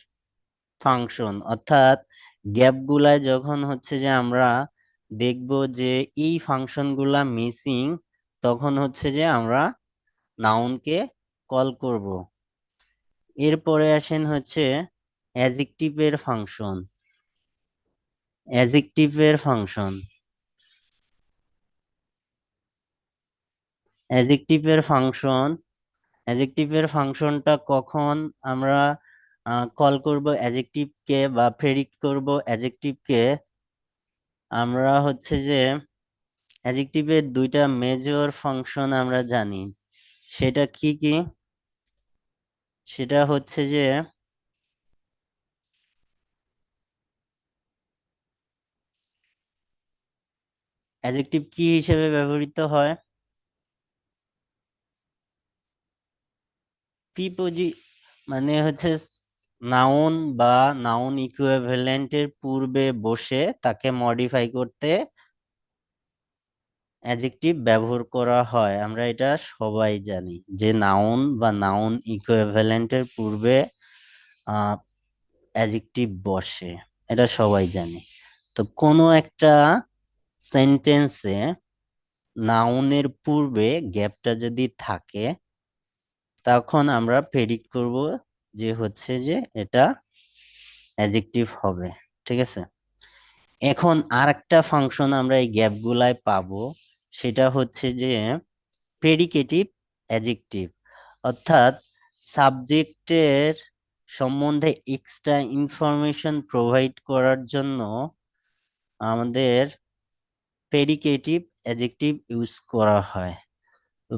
ফাংশন, অর্থাৎ গ্যাপগুলায় যখন হচ্ছে যে আমরা দেখব যে এই ফাংশনগুলা মিসিং, তখন হচ্ছে যে আমরা নাউনকে কল করব। এরপরে আসেন হচ্ছে অ্যাজেক্টিভের ফাংশন। অ্যাজেক্টিভের ফাংশন অ্যাজেক্টিভের ফাংশন অ্যাজেক্টিভের ফাংশনটা কখন আমরা কল করব অ্যাজেক্টিভকে বা প্রেডিক্ট করব অ্যাজেক্টিভকে? আমরা হচ্ছে যে অ্যাজেক্টিভের দুইটা মেজর ফাংশন আমরা জানি, সেটা কি কি? সেটা হচ্ছে যে অ্যাজেক্টিভ কি হিসেবে ব্যবহৃত হয়? প্রিপোজি মানে হচ্ছে নাউন বা নাউন ইকুইভ্যালেন্টের পূর্বে বসে তাকে মডিফাই করতে অ্যাডজেক্টিভ ব্যবহার করা হয়। আমরা এটা সবাই জানি যে নাউন বা নাউন ইকুইভ্যালেন্টের পূর্বে অ্যাডজেক্টিভ বসে, এটা সবাই জানি। তো কোনো একটা সেন্টেন্সে নাউনের পূর্বে গ্যাপটা যদি থাকে, তখন আমরা প্রেডিক্ট করব যে হচ্ছে যে এটা অ্যাডজেক্টিভ হবে, ঠিক আছে? এখন আরেকটা ফাংশন আমরা এই গ্যাপগুলায় পাবো, সেটা হচ্ছে যে প্রেডিকেটিভ অ্যাডজেক্টিভ, অর্থাৎ সাবজেক্টের সম্বন্ধে এক্সট্রা ইনফরমেশন প্রোভাইড করার জন্য আমাদের প্রেডিকেটিভ অ্যাডজেক্টিভ ইউজ করা হয়। তো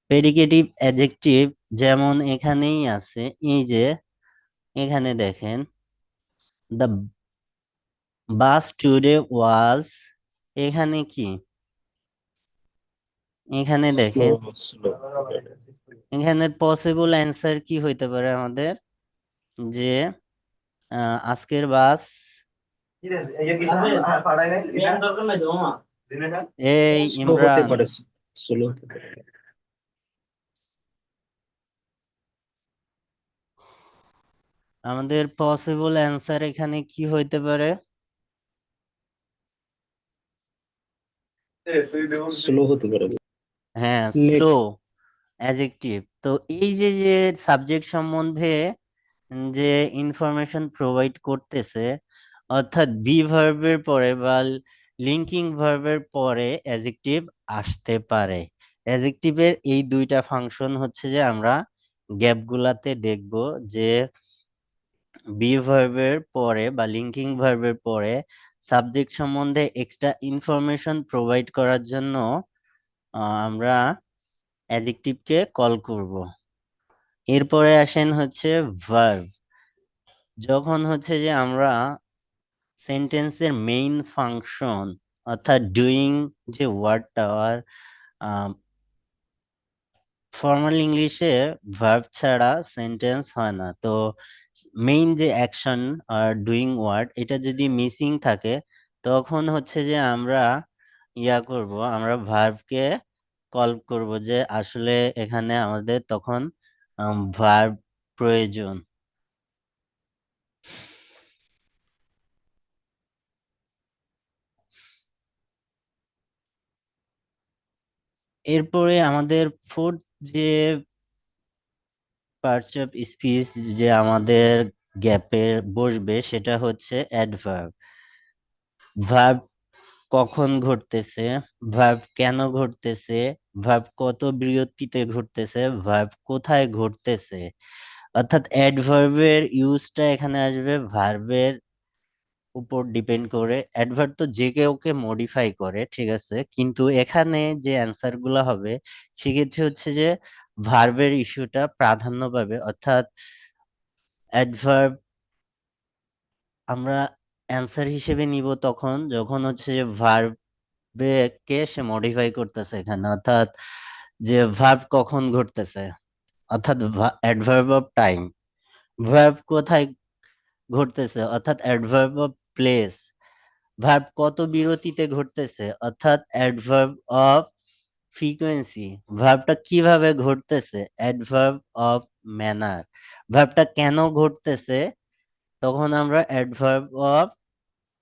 প্রেডিকেটিভ অ্যাডজেক্টিভ যেমন এখানেই আছে, এই যে এখানে দেখেন, দ্য বাস টুডে ওয়াজ, এখানে কি, এখানে দেখেন, স্লো এখানে পসিবল অ্যান্সার কি হইতে পারে আমাদের, যে আজকের বাস এই স্লো হতে ইমরান, পারে, স্লো হতে পারে। আমাদের পসিবল অ্যান্সার এখানে কি হইতে পারে? স্লো হতে পারে। হ্যাঁ, লেট। Slow adjective. তো এই যে যে সাবজেক্ট সম্বন্ধে যে ইনফরমেশন প্রোভাইড করতেছে, অর্থাৎ বি ভার্বের পরে বা লিঙ্কিং ভার্বের পরে অ্যাডজেক্টিভ আসতে পারে। অ্যাডজেক্টিভের এই দুইটা ফাংশন হচ্ছে যে আমরা গ্যাপগুলাতে দেখব, যে বি ভার্বের পরে বা লিঙ্কিং ভার্বের পরে সাবজেক্ট সম্বন্ধে এক্সট্রা ইনফরমেশন প্রোভাইড করার জন্য আমরা অ্যাডজেক্টিভকে কল করব। এরপরে আসেন হচ্ছে ভার্ব। যখন হচ্ছে যে আমরা সেন্টেন্সের মেইন ফাংশন অর্থাৎ ডুইং যে ওয়ার্ডটা আর ফর্মাল ইংলিশে ভার্ব ছাড়া সেন্টেন্স হয় না। তো মেইন যে অ্যাকশন আর ডুইং ওয়ার্ড এটা যদি মিসিং থাকে তখন হচ্ছে যে আমরা আমরা ভার্বকে কল করব, যে আসলে এখানে আমাদের তখন ভার্ব প্রয়োজন। এরপরে আমাদের ফোর্থ যে পার্টস অফ স্পিচ যে আমাদের গ্যাপে বসবে সেটা হচ্ছে অ্যাডভার্ব। ভার্ব কখন ঘটতেছে, ভার্ব কেন ঘটতেছে, ভার্ব কত বিরতিতে ঘটতেছে, ভার্ব কোথায় ঘটতেছে। অর্থাৎ অ্যাডভার্বের ইউজটা এখানে আসবে ভার্বের উপর ডিপেন্ড করে। অ্যাডভার্ব তো যে কেউকে মডিফাই করে, ঠিক আছে, কিন্তু এখানে যে অ্যান্সার গুলা হবে সেক্ষেত্রে হচ্ছে যে ভার্বের ইস্যুটা প্রাধান্য পাবে। অর্থাৎ অ্যাডভার্ব আমরা অ্যান্সার হিসেবে নিব তখন যখন হচ্ছে যে কে সে মডিফাই করতেছে এখানে। অর্থাৎ যে ভার্ব কখন ঘটতেছে, অর্থাৎ অ্যাডভার্ব অফ টাইম। ভার্ব কোথায় ঘটতেছে, অর্থাৎ অ্যাডভার্ব অফ প্লেস। ভার্ব কত বিরতিতে ঘটতেছে, অর্থাৎ অ্যাডভার্ব অফ ফ্রিকোয়েন্সি। ভার্বটা কিভাবে ঘটতেছে, অ্যাডভার্ব অফ ম্যানার। ভার্বটা কেন ঘটতেছে, তখন আমরা অ্যাডভার্ব অফ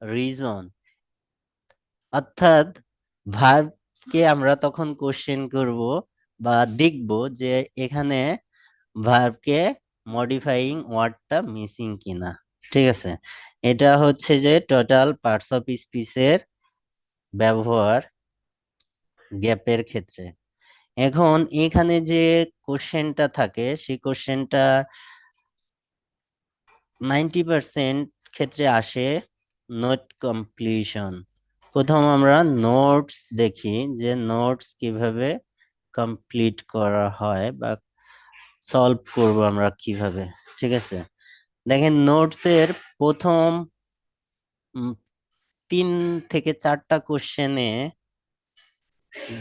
রিজন। অর্থাৎ ভার্বকে আমরা তখন কোশ্চেন করব বা দেখব যে এখানে ভার্বকে মডিফাইং ওয়ার্ডটা মিসিং কিনা। ঠিক আছে, এটা হচ্ছে যে টোটাল পার্টস অফ স্পিচের ব্যবহার গ্যাপের ক্ষেত্রে। এখন এখানে যে কোশ্চেনটা থাকে সেই কোশ্চেনটা 90% ক্ষেত্রে আসে নোট কমপ্লিশন। প্রথম আমরা নোটস দেখি যে নোটস কিভাবে কমপ্লিট করা হয় বা সলভ করব আমরা কিভাবে। ঠিক আছে, দেখেন নোটস এর প্রথম 3 থেকে 4টা কোশ্চেনে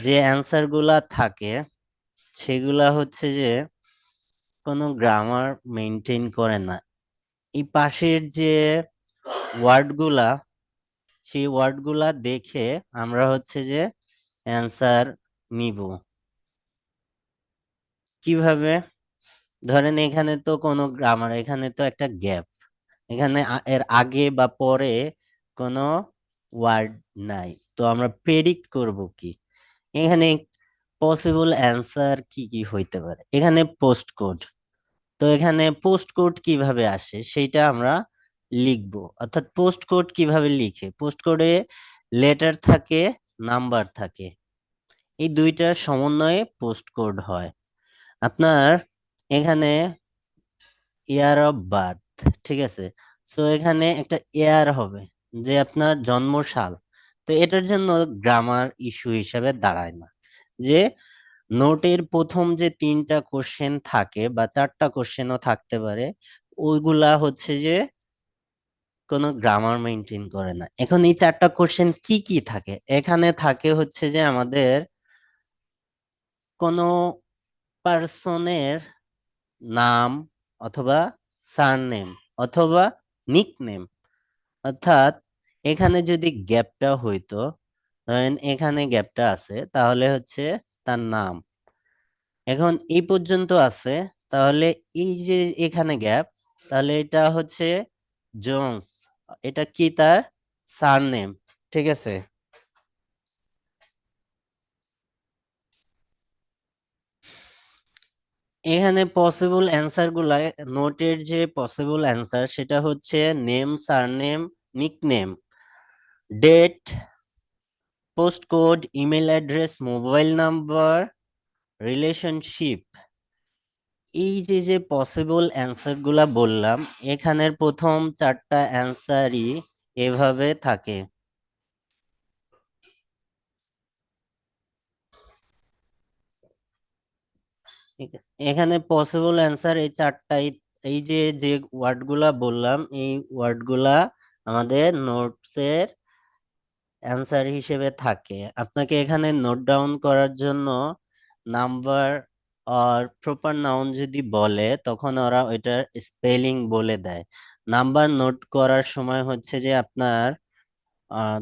যে অ্যান্সার গুলা থাকে সেগুলা হচ্ছে যে কোনো গ্রামার মেনটেন করে না। এই পাশের যে ওয়ার্ডগুলা সেই ওয়ার্ডগুলা দেখে আমরা হচ্ছে যে অ্যান্সার নিব। কিভাবে, ধরেন এখানে তো কোনো গ্রামার, এখানে তো একটা গ্যাপ, এখানে এর আগে বা পরে কোনো ওয়ার্ড নাই, তো আমরা প্রেডিক্ট করব কি এখানে পসিবল অ্যান্সার কি কি হইতে পারে। এখানে পোস্ট কোড, তো এখানে পোস্ট কোড কিভাবে আসে সেইটা আমরা লিখবো। অর্থাৎ পোস্ট কোড কিভাবে লিখে, পোস্ট কোডে লেটার থাকে, নাম্বার থাকে, এই দুইটার সমন্বয়ে পোস্ট কোড হয়। আপনার এখানে ইয়ার অফ বার্থ, ঠিক আছে, সো এখানে একটা ইয়ার হবে যে আপনার জন্ম সাল। তো এটার জন্য গ্রামার ইস্যু হিসেবে দাঁড়ায় না। যে নোটের প্রথম যে 3টা কোশ্চেন থাকে বা 4টা কোশ্চেনও থাকতে পারে, ওইগুলা হচ্ছে যে কোনো গ্রামার মেনটেন করে না। এখন এই 4টা কোশ্চেন কি কি থাকে, এখানে থাকে হচ্ছে যে আমাদের কোনো পার্সনের নাম অথবা সারনেম অথবা নিকনেম। অর্থাৎ এখানে যদি গ্যাপটা হইতো, ধরেন এখানে গ্যাপটা আছে তাহলে হচ্ছে তার নাম, এখন এই পর্যন্ত আছে, তাহলে এই যে এখানে গ্যাপ, তাহলে এটা হচ্ছে জোন্স, এটা কি তার সারনেম। ঠিক আছে, এখানে পসিবল অ্যান্সার গুলা, নোটের যে পসিবল অ্যান্সার সেটা হচ্ছে name, surname, nickname, date, post code, email address, mobile number, relationship. এই যে যে পসিবল অ্যান্সার গুলা বললাম, এখানের প্রথম 4টা অ্যান্সারই এভাবে থাকে। এখানে পসিবল অ্যান্সার এই 4টাই। এই যে যে ওয়ার্ড গুলা বললাম এই ওয়ার্ড গুলা আমাদের নোটস এর অ্যান্সার হিসেবে থাকে। আপনাকে এখানে নোট ডাউন করার জন্য নাম্বার আর প্রপার নাউন যদি বলে তখন ওরা ওইটার স্পেলিং বলে দেয়। নাম্বার নোট করার সময় হচ্ছে যে আপনার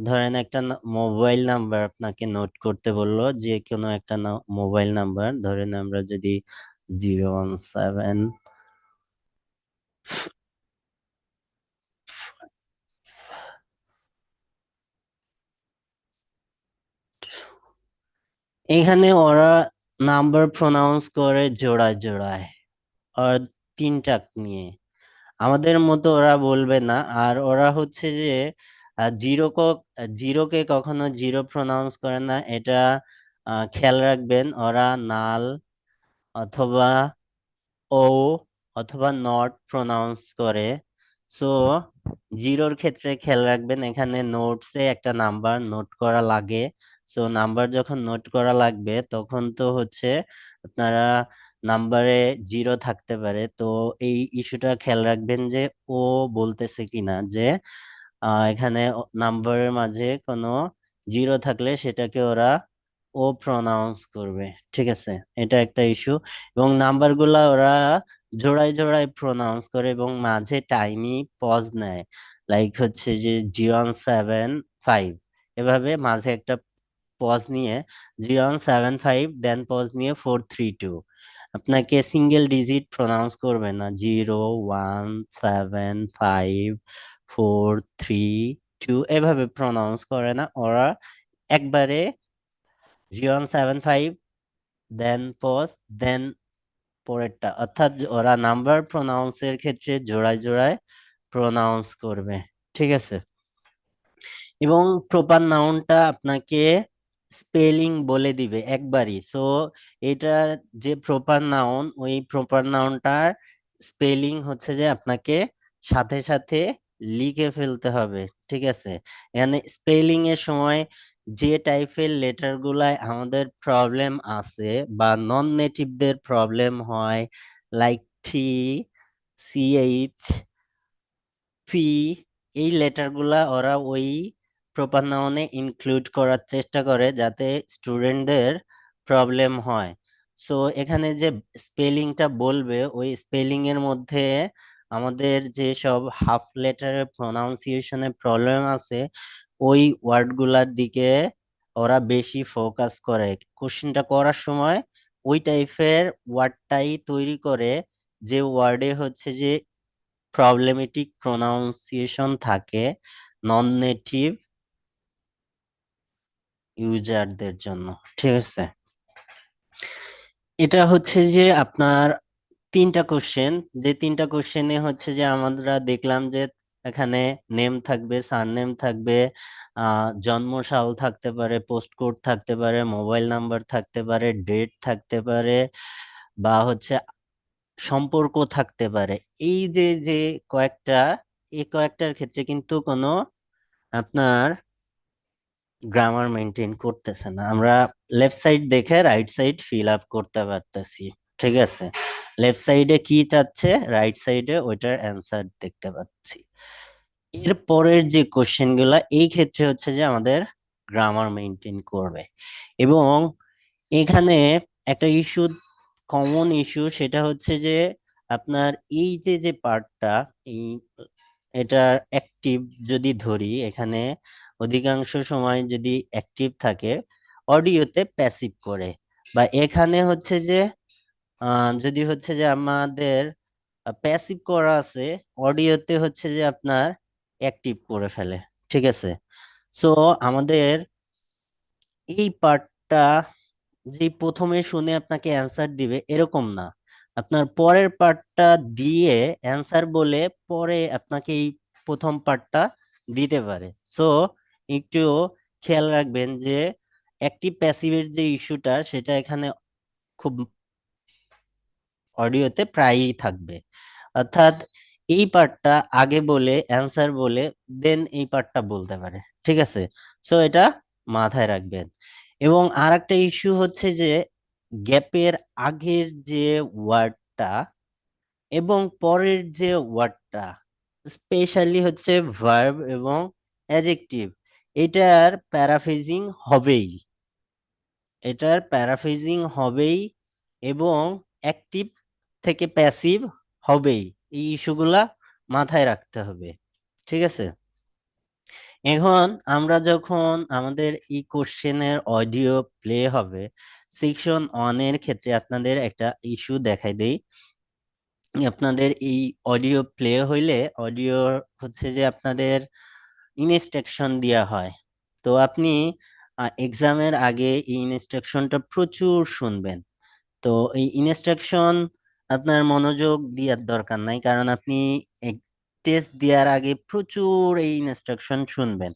ধরেন একটা মোবাইল নাম্বার আপনাকে নোট করতে বললো, যে কোনো একটা মোবাইল নাম্বার ধরেন আমরা যদি 017। এখানে ওরা নাম্বার প্রনাউন্স করে জোড়ায় জোড়ায় আর তিনটা নিয়ে, আমাদের মতো ওরা বলবে না। আর ওরা হচ্ছে যে জিরো জিরোকে কখনো জিরো প্রনাউন্স করে না, এটা খেয়াল রাখবেন। ওরা নাল অথবা ও অথবা নট প্রনাউন্স করে। সো জিরোর ক্ষেত্রে খেয়াল রাখবেন, এখানে নোটসে একটা নাম্বার নোট করা লাগে। সো নাম্বার যখন নোট করা লাগবে তখন তো হচ্ছে আপনারা নাম্বারে জিরো থাকতে পারে, তো এই ইস্যুটা খেয়াল রাখবেন যে ও বলতেছে কিনা, যে এখানে নাম্বারের মাঝে কোনো জিরো থাকলে সেটাকে ওরা ও প্রনাউন্স করবে। ঠিক আছে, এটা একটা ইস্যু। এবং নাম্বার গুলা ওরা জোড়ায় জোড়ায় প্রনাউন্স করে এবং মাঝে টাইমই পজ নেয়। লাইক হচ্ছে যে 0175, এভাবে মাঝে একটা পজ নিয়ে 0175, দেন পজ নিয়ে 432। আপনাকে সিঙ্গেল ডিজিট প্রনাউন্স করবে না, 0175 432 এভাবে প্রনাউন্স করে না ওরা, একবারে 0175 দেন পজ দেন পরেরটা, অর্থাৎ ওরা নাম্বার প্রনাউন্সের ক্ষেত্রে জোড়ায় জোড়ায় প্রনাউন্স করবে। ঠিক আছে, এবং প্রপার নাউনটা আপনাকে স্পেলিং বলে দিবে একবারই। সো এটা যে প্রপার নাউন, ওই প্রপার নাউনটার স্পেলিং হচ্ছে যে আপনাকে সাথে সাথে লিখে ফেলতে হবে। ঠিক আছে, এখানে স্পেলিং এর সময় যে টাইপের লেটার গুলায় আমাদের প্রবলেম আছে বা নন নেটিভদের প্রবলেম হয়, লাইক টি, সিএইচ, ফি, এই লেটার গুলা ওরা ওই প্রপার নাউনে ইনক্লুড করার চেষ্টা করে যাতে স্টুডেন্টদের প্রবলেম হয়। সো এখানে যে স্পেলিংটা বলবে ওই স্পেলিং এর মধ্যে আমাদের যে সব হাফ লেটারের প্রনাউন্সিয়েশনে প্রবলেম আছে ওই ওয়ার্ড গুলার দিকে ওরা বেশি ফোকাস করে। কোশ্চেনটা করার সময় ওই টাইপের ওয়ার্ডটাই তৈরি করে যে ওয়ার্ডে হচ্ছে যে প্রবলেমেটিক প্রনাউন্সিয়েশন থাকে নন নেটিভ ইউজারদের জন্য। ঠিক আছে, এটা হচ্ছে যে আপনার তিনটা কোশ্চেন, যে তিনটা কোশ্চেনে হচ্ছে যে আমরা দেখলাম যে এখানে নেম থাকবে, সারনেম থাকবে, জন্মসাল থাকতে পারে, পোস্ট কোড থাকতে পারে, মোবাইল নাম্বার থাকতে পারে, ডেট থাকতে পারে, বা হচ্ছে সম্পর্ক থাকতে পারে। এই যে যে কয়েকটা, এই কয়েকটার ক্ষেত্রে কিন্তু কোনো আপনার গ্রামার মেনটেন করতেছে না। আমরা লেফট সাইড দেখে রাইট সাইড ফিল আপ করতে পারতেছি। ঠিক আছে, লেফট সাইডে কি চাচ্ছে, রাইট সাইডে ওইটার অ্যান্সার দেখতে পাচ্ছি। এর পরের যে কোশ্চেন গুলা এই ক্ষেত্রে হচ্ছে যে আমাদের গ্রামার মেনটেন করবে। এবং এখানে একটা ইস্যু, কমন ইস্যু, সেটা হচ্ছে যে আপনার এই যে যে পার্টটা, এই এটা অ্যাক্টিভ যদি ধরি, এখানে অধিকাংশ সময় যদি অ্যাক্টিভ থাকে অডিওতে প্যাসিভ করে, বা এখানে হচ্ছে যে যদি হচ্ছে যে আমাদের প্যাসিভ করা আছে, অডিওতে হচ্ছে যে আপনার অ্যাক্টিভ করে ফেলে। ঠিক আছে, সো আমাদের এই পার্টটা যে প্রথমে শুনে আপনাকে অ্যান্সার দিবে এরকম না, আপনার পরের পার্টটা দিয়ে অ্যান্সার বলে পরে আপনাকে এই প্রথম পার্টটা দিতে পারে। সো একটু খেয়াল রাখবেন যে অ্যাক্টিভ প্যাসিভের যে ইস্যুটা সেটা এখানে খুব অডিওতে প্রায়ই থাকবে, অর্থাৎ এই পার্টটা আগে বলে অ্যান্সার বলে দেন এই পার্টটা বলতে পারে। ঠিক আছে, সো এটা মাথায় রাখবেন। এবং আর একটা ইস্যু হচ্ছে যে গ্যাপের আগের যে ওয়ার্ডটা এবং পরের যে ওয়ার্ডটা, স্পেশালি হচ্ছে ভার্ব এবং অ্যাডজেক্টিভ, এটার প্যারাফ্রেজিং হবেই, এটার প্যারাফ্রেজিং হবেই এবং অ্যাক্টিভ থেকে প্যাসিভ হবেই। এই ইস্যুগুলা মাথায় রাখতে হবে, ঠিক আছে? এখন আমরা যখন আমাদের এই কোশ্চেনের অডিও প্লে হবে, সেকশন 1 এর ক্ষেত্রে আপনাদের একটা ইস্যু দেখাই দেই। আপনাদের এই অডিও প্লে হইলে অডিও হচ্ছে যে আপনাদের ইনস্ট্রাকশন দেওয়া হয়। তো আপনি এক্সামের আগে এই ইনস্ট্রাকশনটা প্রচুর শুনবেন। তো এই ইনস্ট্রাকশন আপনার মনোযোগ দেওয়ার দরকার নাই, কারণ আপনি টেস্ট দেওয়ার আগে প্রচুর এই ইনস্ট্রাকশন শুনবেন।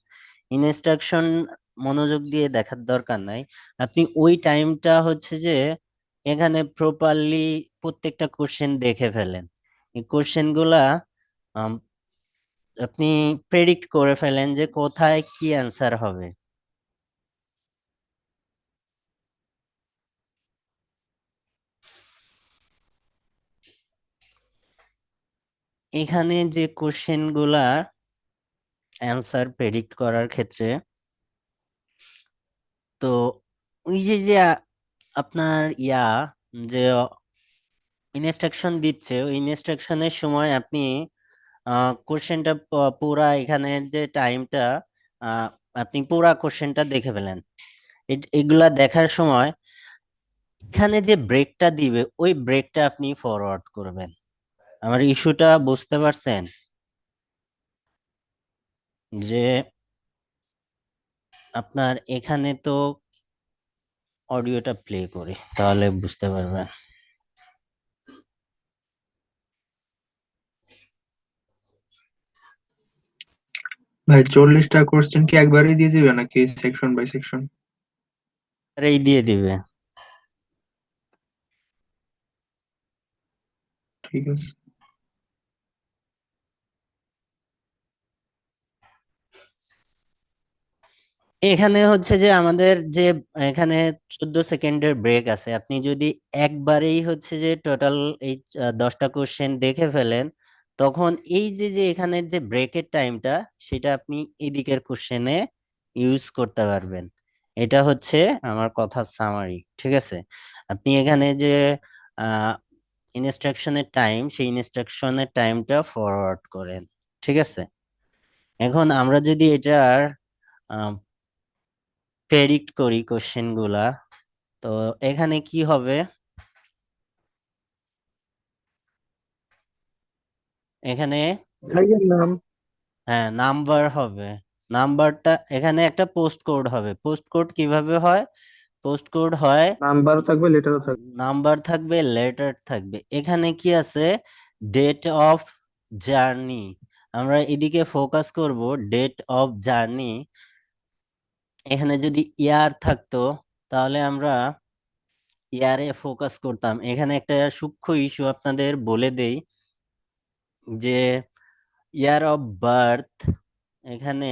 ইনস্ট্রাকশন মনোযোগ দিয়ে দেখার দরকার নাই। আপনি ওই টাইমটা হচ্ছে যে এখানে প্রপারলি প্রত্যেকটা কোশ্চেন দেখে ফেলেন। এই কোশ্চেন গুলা আম, আপনি প্রেডিক্ট করে ফেলেন যে কোথায় কি অ্যান্সার হবে। এখানে যে কোশ্চেন গুলা অ্যান্সার প্রেডিক্ট করার ক্ষেত্রে, তো ওই যে যে আপনার যে ইনস্ট্রাকশন দিচ্ছে, ওই ইনস্ট্রাকশনের সময় আপনি কোশ্চেনটা পুরা এখানের যে টাইমটা আপনি পুরা কোশ্চেনটা দেখে ফেলেন। এগুলা দেখার সময় এখানে যে ব্রেকটা দিবে ওই ব্রেকটা আপনি ফরওয়ার্ড করবেন। আমার ইস্যুটা বুঝতে পারছেন? যে আপনার এখানে তো অডিওটা প্লে করি, তাহলে বুঝতে পারবেন। ভাই 40টা কোশ্চেন কি একবারই দিয়ে দিবে নাকি সেকশন বাই সেকশন? আর এই দিয়ে দিবে। ঠিক আছে। এখানে হচ্ছে যে আমাদের যে এখানে 14 সেকেন্ডের ব্রেক আছে, আপনি যদি একবারেই হচ্ছে যে টোটাল এই 10টা কোশ্চেন দেখে ফেলেন, তখন এই যে যে এখানের যে ব্রেকের টাইমটা সেটা আপনি এদিকের কোশ্চেনে ইউজ করতে পারবেন। এটা হচ্ছে আমার কথার সামারি, ঠিক আছে? আপনি এখানে যে ইনস্ট্রাকশনের টাইম, সেই ইনস্ট্রাকশনের টাইমটা ফরওয়ার্ড করেন, ঠিক আছে? এখন আমরা যদি এটার প্রেডিক্ট করি কোশ্চেন গুলা, তো এখানে কি হবে? এখানে ভাইয়ের নাম হ্যাঁ নাম্বার হবে। নাম্বারটা এখানে একটা পোস্ট কোড হবে। পোস্ট কোড কিভাবে হয়? পোস্ট কোড হয় নাম্বারও থাকবে, লেটারও থাকবে। নাম্বার থাকবে, লেটার থাকবে। এখানে কি আছে? Date of journey. আমরা এদিকে ফোকাস করব ডেট অফ জার্নি। এখানে যদি ইয়ার থাকতো তাহলে আমরা ইয়ারে ফোকাস করতাম। এখানে একটা সূক্ষ্ম ইস্যু আপনাদের বলে দেই যে ইয়ার অফ বার্থ, এখানে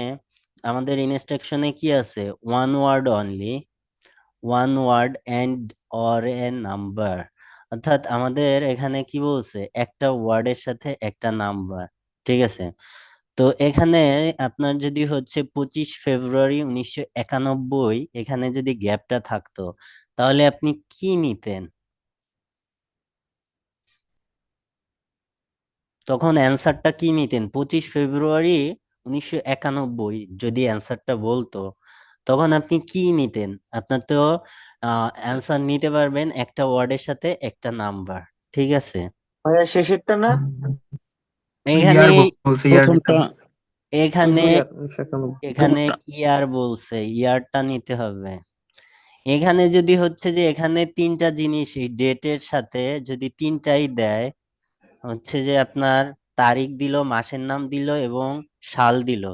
আমাদের ইনস্ট্রাকশনে কি আছে? One word only, one word and or a number. অর্থাৎ আমাদের এখানে কি বলছে? একটা ওয়ার্ডের সাথে একটা নাম্বার, ঠিক আছে? তো এখানে আপনার যদি হচ্ছে 25 ফেব্রুয়ারি 1991, এখানে যদি গ্যাপটা থাকতো তাহলে আপনি কি নিতেন? তখন অ্যান্সারটা কি নিতেন? 25 ফেব্রুয়ারি 1991 যদি অ্যান্সারটা বলতো, তখন আপনি কি নিতেন? আপনার তো অ্যান্সার নিতে পারবেন একটা ওয়ার্ডের সাথে একটা নাম্বার, ঠিক আছে? ভাইয়া শেষেরটা না? এখানে ইয়ার বলছে, ইয়ার প্রথমটা এখানে ইয়ার 1991। এখানে প্রথমটা ইয়ার বলছে, ইয়ারটা নিতে হবে। এখানে যদি হচ্ছে যে এখানে তিনটা জিনিস এই ডেটের সাথে যদি তিনটাই দেয়, হচ্ছে যে আপনার তারিখ দিল, মাসের নাম দিল এবং সাল দিল,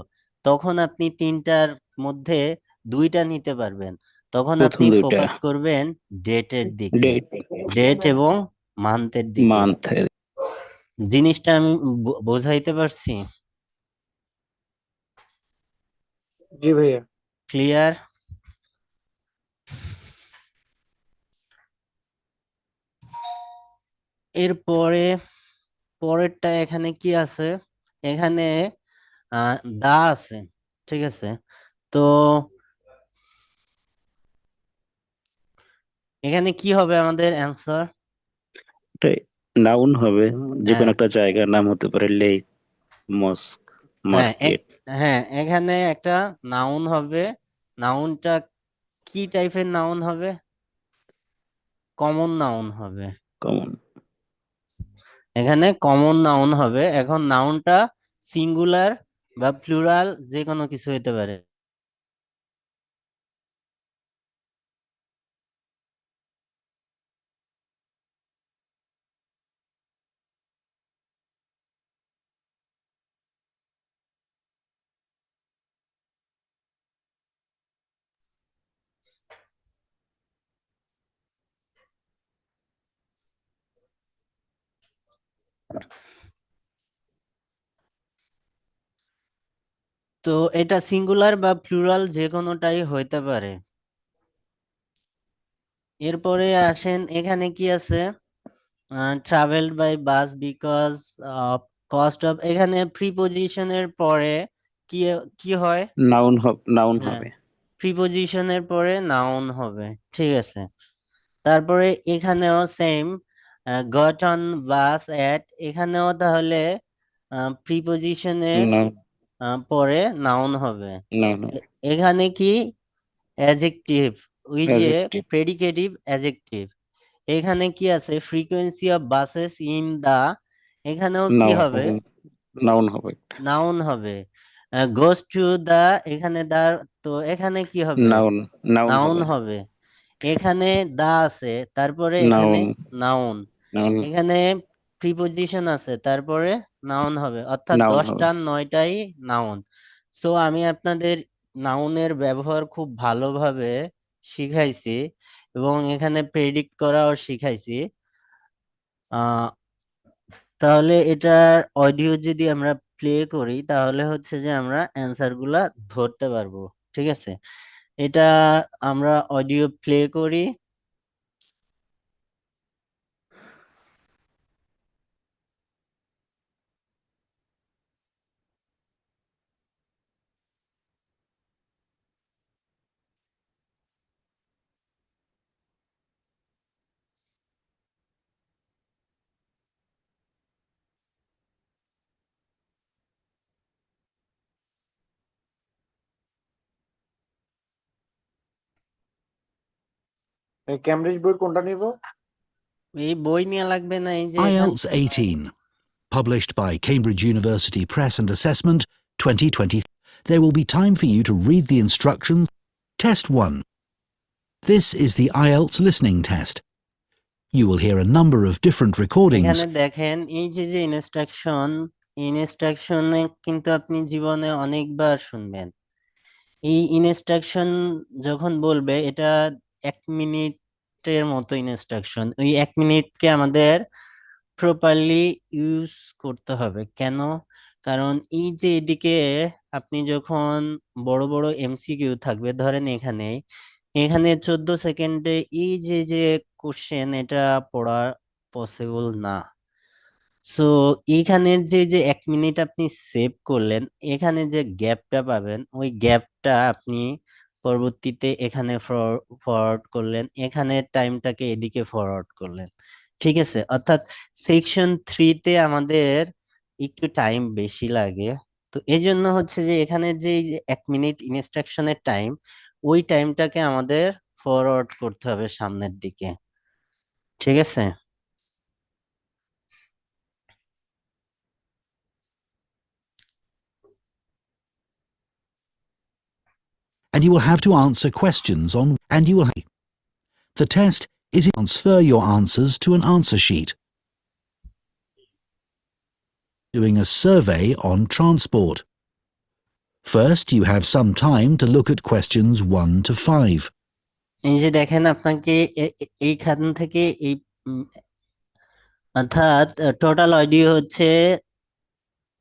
তখন আপনি তিনটার মধ্যে দুইটা নিতে পারবেন। তখন প্রথম আপনি দুইটা ফোকাস করবেন ডেটের দিকে, ডেট ডেট এবং মান্থের দিকে। মান্থের। জিনিসটা আমি বোঝাইতে পারছি? জি ভাইয়া। ক্লিয়ার? এরপরে পরেরটা এখানে কি আছে? এখানে দা আছে, ঠিক আছে? তো তো এখানে কি হবে আমাদের অ্যান্সার? নাউন হবে, যে কোনো হ্যাঁ একটা জায়গার নাম হতে পারে, লেক, মস্ক, হ্যাঁ মার্কেট। হ্যাঁ, এখানে একটা নাউন হবে। নাউনটা কি টাইপের নাউন হবে? কমন নাউন হবে। কমন। এখানে কমন নাউন হবে। এখন নাউনটা সিঙ্গুলার বা প্লুরাল যে কোনো কিছু হতে পারে। তো এটা সিঙ্গুলার বা প্লুরাল যে কোনোটাই হইতে পারে। এরপরে আসেন, এখানে কি আছে? Travelled by bus because of cost of. এখানে প্রিপোজিশনের পরে কি কি হয়? নাউন হ্যাঁ, হবে। প্রিপোজিশনের পরে নাউন হবে। ঠিক আছে। তারপরে এখানেও সেম, গট অন বাস এট, এখানেও তাহলে প্রিপোজিশনের নাউন। পরে নাউন হবে। নাউন। এখানে কি? অ্যাজেক্টিভ, ওই যে অ্যাজেক্টিভ। Predicative adjective. এখানে কি আছে? Frequency of buses in the, এখানেও কি নাউন হবে? হবে। নাউন হবে। নাউন হবে। গোস টু দা, এখানে দা, তো এখানে কি হবে? নাউন। নাউন নাউন হবে। হবে। এখানে দা আছে, তারপরে এখানে নাউন। নাউন। নাউন। এখানে প্রিপোজিশন আছে, তারপরে নাউন হবে, অর্থাৎ নাউন হবে। 10টা 9টাই নাউন। সো আমি আপনাদের নাউনের ব্যবহার খুব ভালোভাবে শিখাইছি এবং এখানে প্রেডিক্ট করাও শিখাইছি। আহ তাহলে এটার অডিও যদি আমরা প্লে করি তাহলে হচ্ছে যে আমরা অ্যান্সার গুলা ধরতে পারবো। ঠিক আছে, এটা আমরা অডিও প্লে করি। এই ক্যামব্রিজ বই কোনটা নিব? এই বই নিয়ে লাগবে না, এই যে এখান IELTS 18, published by Cambridge University Press and Assessment 2020. There will be time for you to read the instructions. Test 1. This is the IELTS listening test. You will hear a number of different recordings. এখানে দেখেন, এই যে যে ইনস্ট্রাকশনে কিন্তু আপনি জীবনে অনেকবার শুনবেন। এই ইনস্ট্রাকশন যখন বলবে, এটা 1 মিনিটের মতো ইনস্ট্রাকশন। ওই 1 মিনিটকে আমাদের প্রপারলি ইউজ করতে হবে। কেন? কারণ এই যে এদিকে আপনি যখন বড় বড় এমসিকিউ থাকবে, ধরেন এখানে এখানে 14 সেকেন্ডে এই যে যে কোশ্চেন, এটা পড়া পসিবল না। সো এইখানের যে যে 1 মিনিট আপনি সেভ করলেন, এখানে যে গ্যাপটা পাবেন, ওই গ্যাপটা আপনি পরবর্তীতে এখানে ফরওয়ার্ড করলেন, এখানে টাইমটাকে এদিকে ফরওয়ার্ড করলেন। ঠিক আছে, অর্থাৎ সেকশন 3-তে আমাদের একটু টাইম বেশি লাগে। তো এই জন্য হচ্ছে যে এখানের যে এই যে 1 মিনিট ইনস্ট্রাকশনের টাইম, ওই টাইমটাকে আমাদের ফরওয়ার্ড করতে হবে সামনের দিকে। ঠিক আছে। And you will have to answer questions on, and you will. The test is transfer your answers to an answer sheet. Doing a survey on transport. First, you have some time to look at questions 1 to 5. এই যে দেখেন, আপনাকে এইখান থেকে এই অর্থাৎ total audio হচ্ছে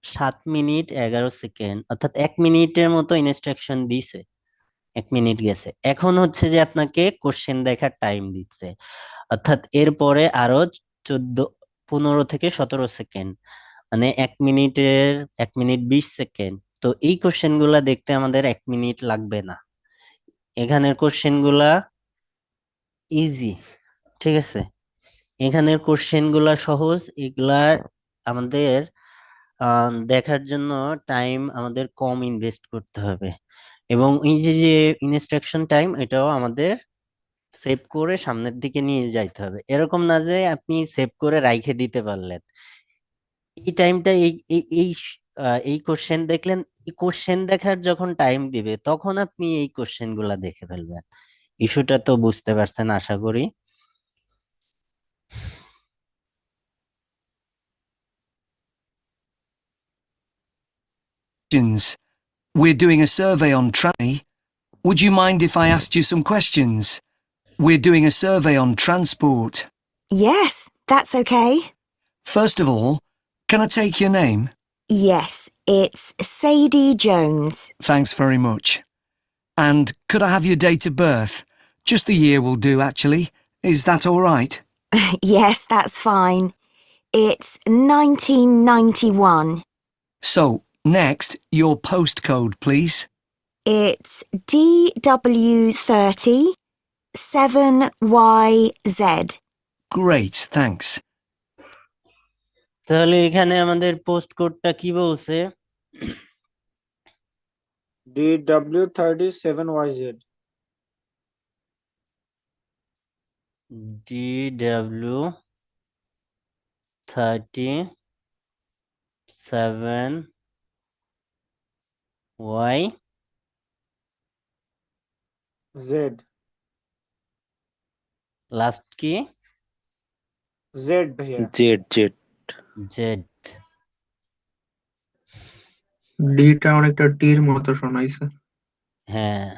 7 minute 11 second, অর্থাৎ 1 মিনিটের মতো ইনস্ট্রাকশন দিছে। 1 মিনিট গেছে, এখন হচ্ছে যে আপনাকে কোশ্চেন দেখার টাইম দিচ্ছে, অর্থাৎ এরপরে আরো 15 থেকে 17 সেকেন্ড, মানে 1 মিনিটের 1 মিনিট 20 সেকেন্ড। তো তো এই কোশ্চেন গুলা দেখতে আমাদের 1 মিনিট লাগবে না। এখানের কোশ্চেন গুলা ইজি, ঠিক আছে, এখানের কোশ্চেন গুলা সহজ, এগুলা আমাদের দেখার জন্য টাইম আমাদের কম ইনভেস্ট করতে হবে, এবং এই যে যে ইনস্ট্রাকশন টাইম এটাও আমাদের সেভ করে সামনের দিকে নিয়ে যাইতে হবে। এরকম না যে আপনি সেভ করে রাইখে দিতে পারলেন, এই টাইমটা এই কোশ্চেন দেখলেন, এই কোশ্চেন দেখার যখন টাইম দিবে তখন আপনি এই কোশ্চেন গুলা দেখে ফেলবেন। ইস্যুটা তো বুঝতে পারছেন আশা করি। Questions. We're doing a survey on tranny. Would you mind if I asked you some questions? We're doing a survey on transport. Yes, that's okay. First of all, can I take your name? Yes, it's Sadie Jones. Thanks very much. And could I have your date of birth? Just the year will do, actually. Is that all right? Yes, that's fine. It's 1991. So, next, your postcode, please. It's DW30 7YZ. Great, thanks. তাহলে এখানে আমাদের post কোডটা কি বলছে? DW37YZ. DW37Y Z. Last কি? Z भैया. Z Z Z. ডিটা অনেকটা টির মতো শোনাইছে। হ্যাঁ,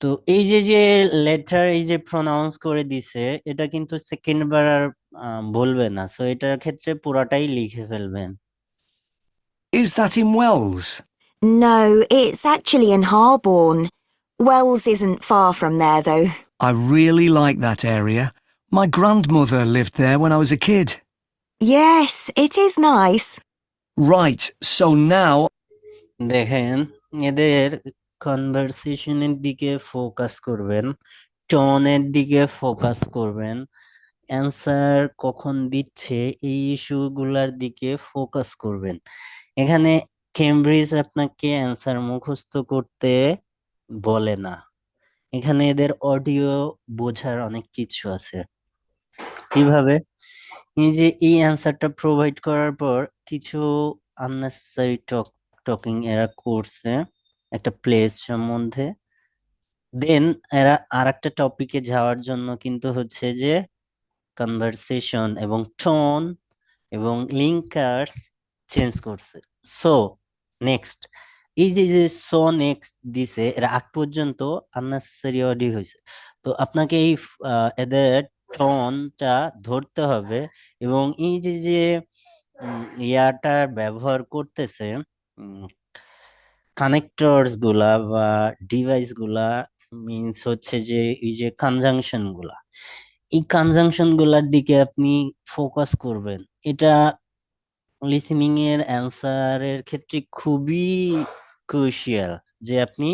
তো এই যে যে লেটার এই যে প্রনাউন্স করে দিছে এটা কিন্তু সেকেন্ড বার আর বলবে না, সো এটার ক্ষেত্রে পুরাটাই লিখে ফেলবেন। Is that in Wells? No, it's actually in Harborne. Wells isn't far from there, though. I really like that area. My grandmother lived there when I was a kid. Yes, it is nice. Right, so now দেখেন, এদের কনভারসেশনের দিকে focus করবেন, টোনের দিকে focus করবেন, answer কখন দিচ্ছে এই ইস্যুগুলার দিকে ফোকাস করবেন। এখানে কেমব্রিজ আপনাকে অ্যান্সার মুখস্থ করতে বলে না, এখানে এদের অডিও বোঝার অনেক কিছু আছে। কিভাবে? এই যে এই অ্যান্সারটা প্রোভাইড করার পর কিছু আননেসেসারি টকিং এরা করছে একটা প্লেস সম্বন্ধে, দেন এরা আরেকটা টপিকে যাওয়ার জন্য কিন্তু হচ্ছে যে কনভারসেশন এবং টোন এবং লিঙ্কার্স চেঞ্জ করছে। সো নেক্সট, এই যে যে সো নেক্সট দিছে এরা আগ পর্যন্ত আননেসেসারি অডিও হয়েছে, তো আপনাকে এই এদের টোনটা ধরতে হবে, এবং এই যে যে ইয়াটা ব্যবহার করতেছে কানেক্টরস গুলা বা ডিভাইস গুলা, মিনস হচ্ছে যে এই যে কনজাংশন গুলা, এই কনজাংশন গুলার দিকে আপনি ফোকাস করবেন। এটা লিসেনিং এর অ্যান্সারের ক্ষেত্রে খুবই ক্রুশিয়াল যে আপনি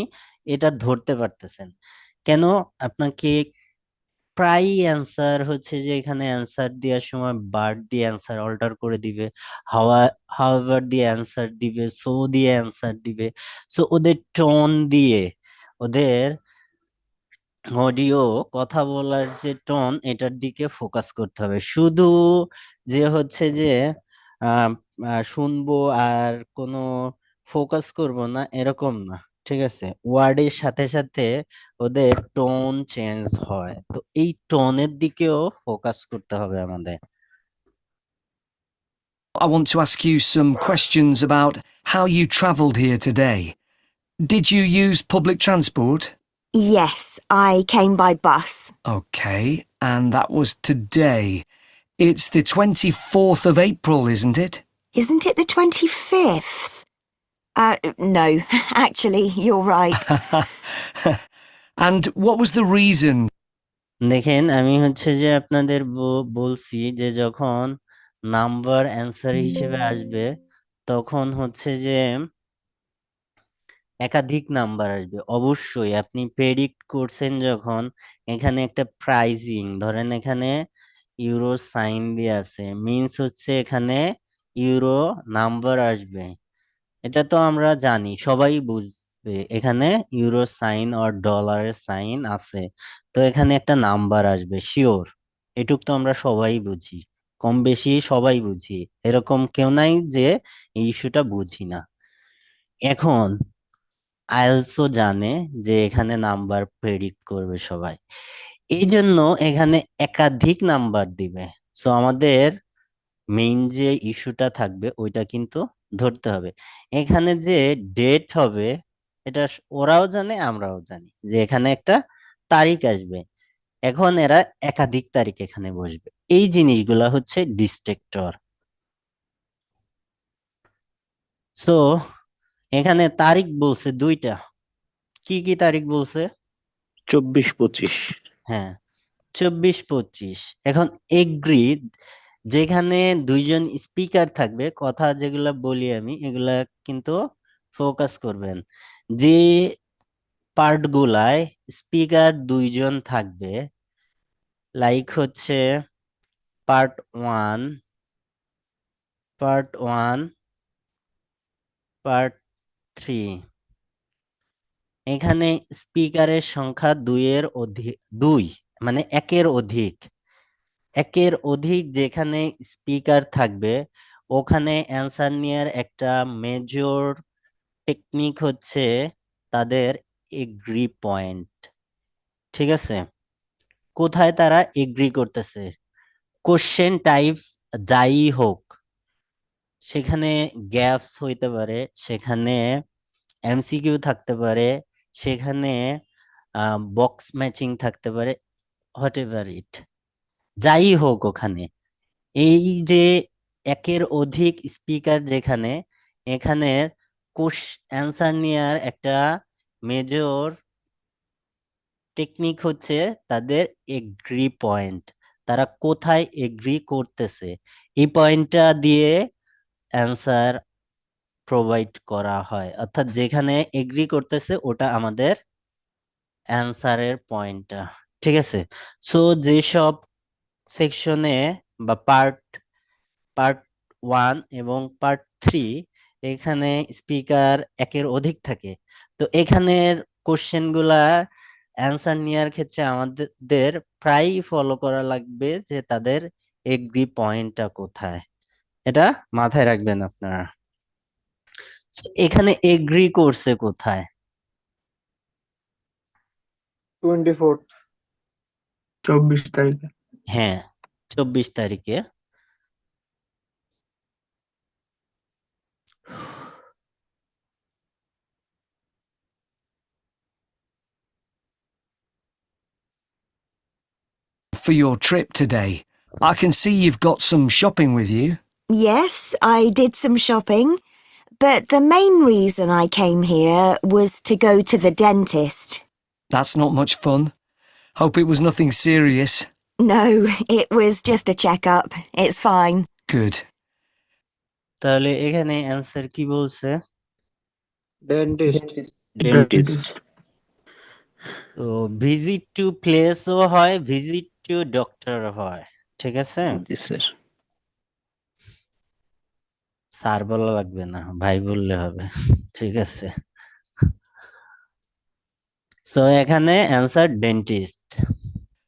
এটা ধরতে পারতেছেন। কেন? আপনাকে প্রায় অ্যান্সার হচ্ছে যে এখানে অ্যান্সার দেওয়ার সময় বার্ড দিয়ে অ্যান্সার অল্টার করে দিবে, হাওয়াভার দিয়ে অ্যান্সার দিবে, সো দিয়ে অ্যান্সার দিবে। সো ওদের টোন দিয়ে, ওদের অডিও কথা বলার যে টোন এটার দিকে ফোকাস করতে হবে। শুধু যে হচ্ছে যে শুনবো আর কোনো ফোকাস করব না এরকম না, ঠিক আছে? ওয়ার্ডের সাথে সাথে ওদের টোন চেঞ্জ হয়, তো এই টোনের দিকেও ফোকাস করতে হবে আমাদের। I want to ask you some questions about how you travelled here today. Did you use public transport? Yes, I came by bus. Okay, and that was today. It's the 24th of April, isn't it? Isn't it the 25th? No, actually, you're right. And what was the reason? দেখেন, আমি হচ্ছে যে আপনাদের বলছি যে যখন number answer হিসেবে আসবে তখন হচ্ছে যে একাধিক নাম্বার আসবে। অবশ্যই আপনি প্রেডিক্ট করছেন যখন, এখানে একটা প্রাইজিং ধরেন, এখানে ইউরো সাইন দিয়ে আছে, মিন্স হচ্ছে এখানে ইউরো নাম্বার আসবে। এটা তো আমরা জানি, সবাই বুঝবে এখানে ইউরো সাইন আর ডলারের সাইন আছে, তো এখানে একটা নাম্বার আসবে শিওর। এটুক তো আমরা সবাই বুঝি, কম বেশি সবাই বুঝি, এরকম কেউ নাই যে এই ইস্যুটা বুঝি না। এখন আইএলটিএসও জানে যে এখানে নাম্বার প্রেডিক্ট করবে সবাই, এই জন্য এখানে একাধিক নাম্বার দিবে। সো আমাদের মেইন যে ইস্যুটা থাকবে ওইটা কিন্তু ধরতে হবে। এখানে যে ডেট হবে, এটা ওরাও জানে আমরাও জানি যে এখানে একটা তারিখ আসবে। এখন এরা একাধিক তারিখ এখানে বসবে, এই জিনিসগুলা হচ্ছে ডিস্ট্রাক্টর। সো এখানে তারিখ বলছে দুইটা, কি কি তারিখ বলছে? 24-25। হ্যাঁ, 24-25। এখন এগ্রি, যেখানে দুইজন স্পিকার থাকবে, কথা যেগুলা বলি আমি এগুলা কিন্তু ফোকাস করবেন। যে পার্ট গুলায় স্পিকার দুইজন থাকবে, লাইক হচ্ছে part one, part one, part three, এখানে স্পিকারের সংখ্যা দুইয়ের অধিক, দুই মানে একের অধিক, একের অধিক যেখানে স্পিকার থাকবে, ওখানে অ্যান্সার নেওয়ার একটা মেজর টেকনিক হচ্ছে তাদের এগ্রি পয়েন্ট। ঠিক আছে, কোথায় তারা এগ্রি করতেছে? কোশ্চেন টাইপস যাই হোক, সেখানে গ্যাপস হইতে পারে, সেখানে এমসিকিউ থাকতে পারে, সেখানে বক্স ম্যাচিং থাকতে পারে, হোয়াট এভার ইট, যাই হোক ওখানে এই যে একের অধিক স্পিকার যেখানে, এখানে অ্যান্সার নেওয়ার একটা মেজর টেকনিক হচ্ছে তাদের এগ্রি পয়েন্ট। তারা কোথায় এগ্রি করতেছে, এই পয়েন্টটা দিয়ে অ্যান্সার প্রোভাইড করা হয়, অর্থাৎ যেখানে এগ্রি করতেছে ওটা আমাদের অ্যান্সারের পয়েন্টটা। ঠিক আছে, সো যেসব সেকশনে বা পার্ট পার্ট ওয়ান এবং পার্ট থ্রি এখানে স্পিকার একের অধিক থাকে, তো এখানের কোশ্চেন গুলা অ্যান্সার নেওয়ার ক্ষেত্রে আমাদের প্রায় ফলো করা লাগবে যে তাদের এগ্রি পয়েন্টটা কোথায়, এটা মাথায় রাখবেন আপনারা। So, এখানে এগ্রি করছে কোথায়? 24th. 24 তারিখে। হ্যাঁ, 24 তারিখে। For your trip today. I can see you've got some shopping with you. Yes, I did some shopping, but the main reason I came here was to go to the dentist. That's not much fun. Hope it was nothing serious. No, it was just a checkup. It's fine. Good. তাহলে এখানে answer কি বলছে? Dentist. Dentist. তো visit to প্লেসও হয়, visit to doctor হয়। ঠিক আছে, জি sir. Sir বলা লাগবে না, ভাই বললে হবে। ঠিক আছে, সো এখানে answer dentist.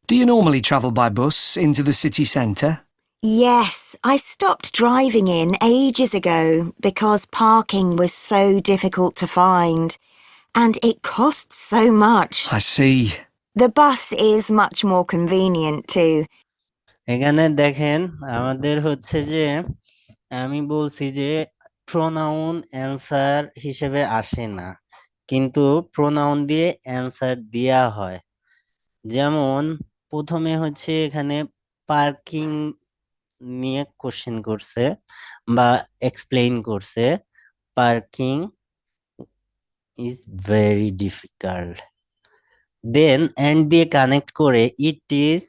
Do you normally travel by bus into the city centre? Yes, I stopped driving in ages ago because parking was so difficult to find, and it costs so much. I see. The bus is much more convenient too. এখানে দেখেন আমাদের হচ্ছে যে আমি বলছি যে pronoun answer হিসেবে আসে না, কিন্তু প্রোনাউন দিয়ে অ্যান্সার দেয়া হয়। যেমন প্রথমে হচ্ছে এখানে পার্কিং নিয়ে কোশ্চেন করছে বা এক্সপ্লেইন করছে, parking is very difficult, then and দিয়ে কানেক্ট করে ইট ইজ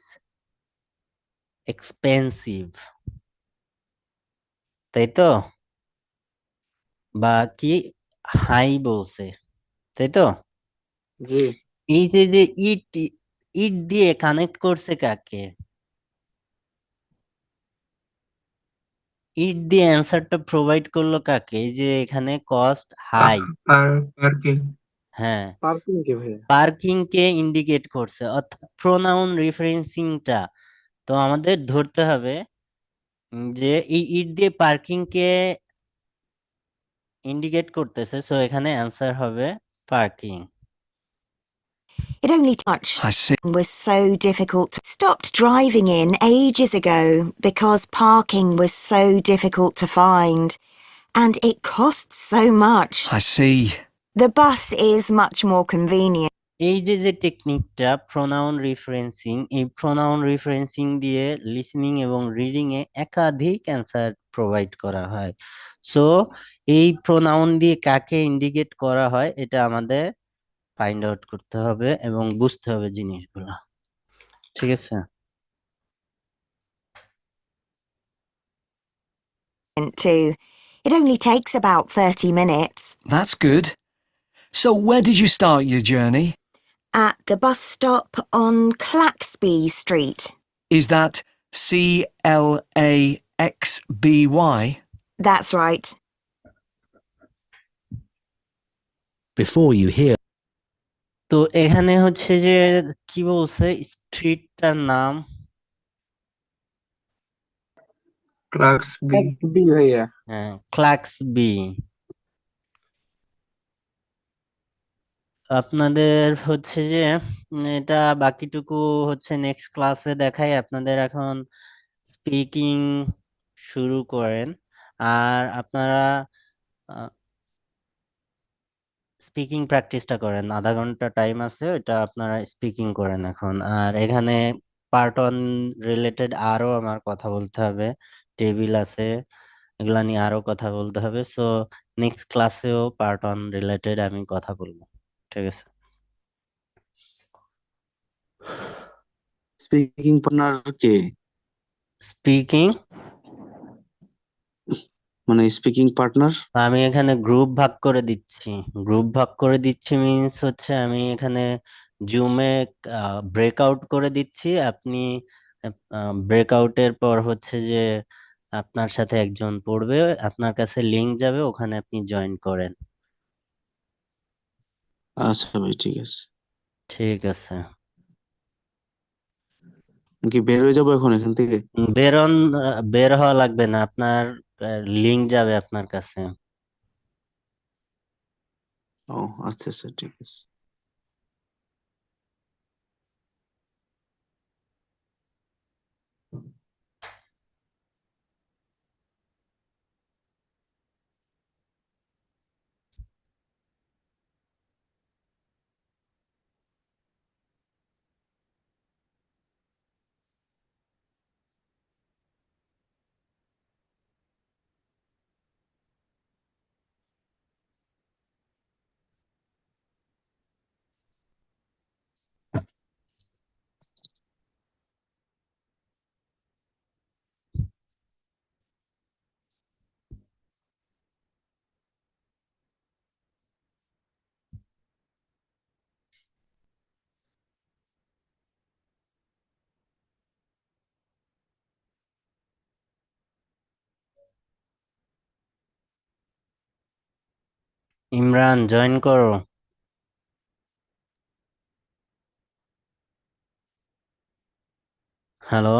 এক্সপেন্সিভ, তাই তো? বা কি হাই বলছে, তাই তো? জি। এই যে যে ইট ইট দিয়ে কানেক্ট করছে কাকে? ইট দিয়ে অ্যান্সারটা প্রোভাইড করলো কাকে? এই যে এখানে কস্ট হাই, পার্কিং। হ্যাঁ, পার্কিং কে ভাইয়া? পার্কিং কে ইন্ডিকেট করছে, অর্থাৎ প্রোনাউন রিফারেন্সিংটা। তো আমাদের ধরতে হবে যে এই ইট দিয়ে পার্কিং কে ইন্ডিকেট করতেছে, সো এখানে অ্যান্সার হবে parking. It only much I see. was so difficult. Stopped driving in ages ago because parking was so difficult to find. And it costs so much. I see. The bus is much more convenient. এই যে যে টেকনিকটা pronoun রিফারেন্সিং, এই pronoun রিফারেন্সিং দিয়ে listening এবং reading a একাধিক answer provide করা হয়। সো এই প্রোনাউন দিয়ে কাকে ইন্ডিকেট করা হয় এটা আমাদের ফাইন্ড আউট করতে হবে এবং বুঝতে হবে জিনিসগুলো, ঠিক আছে? Too. It only takes about 30 minutes. That's good. So, where did you start your journey? At the bus stop on Claxby Street. Is that CLAXBY? That's right. Before you hear তো এখানে হচ্ছে যে কি বলছে, স্ট্রিটটার নাম ক্লার্কসবি। এক্সবি ভাইয়া। হ্যাঁ, ক্লাক্সবি। আপনাদের হচ্ছে যে এটা বাকিটুকু হচ্ছে নেক্সট ক্লাসে দেখাই। আপনাদের এখন স্পিকিং শুরু করেন, আর আপনারা স্পিকিং প্র্যাকটিসটা করেন। আধা ঘন্টা টাইম আছে, এটা আপনারা স্পিকিং করেন এখন। আর এখানে পার্ট ওয়ান রিলেটেড আরো আমার কথা বলতে হবে, টেবিল আছে, এগুলা নিয়ে আরো কথা বলতে হবে। সো নেক্সট ক্লাসেও পার্ট ওয়ান রিলেটেড আমি কথা বলবো, ঠিক আছে? স্পিকিং পার্টনার কে? স্পিকিং মানে স্পিকিং পার্টনার? আমি এখানে গ্রুপ ভাগ করে দিচ্ছি। গ্রুপ ভাগ করে দিচ্ছি মিন্স হচ্ছে আমি এখানে জুমে ব্রেকআউট করে দিচ্ছি। আপনি ব্রেকআউটের পর হচ্ছে যে আপনার সাথে একজন পড়বে, আপনার কাছে লিংক যাবে, ওখানে আপনি জয়েন করেন। আচ্ছা ভাই, ঠিক আছে। ঠিক আছে, কি বের হয়ে যাবো এখন এখান থেকে? বের হওয়া লাগবে না, আপনার লিংক যাবে আপনার কাছে। ও আচ্ছা আচ্ছা, ঠিক আছে। ইমরান জয়েন করো। হ্যালো।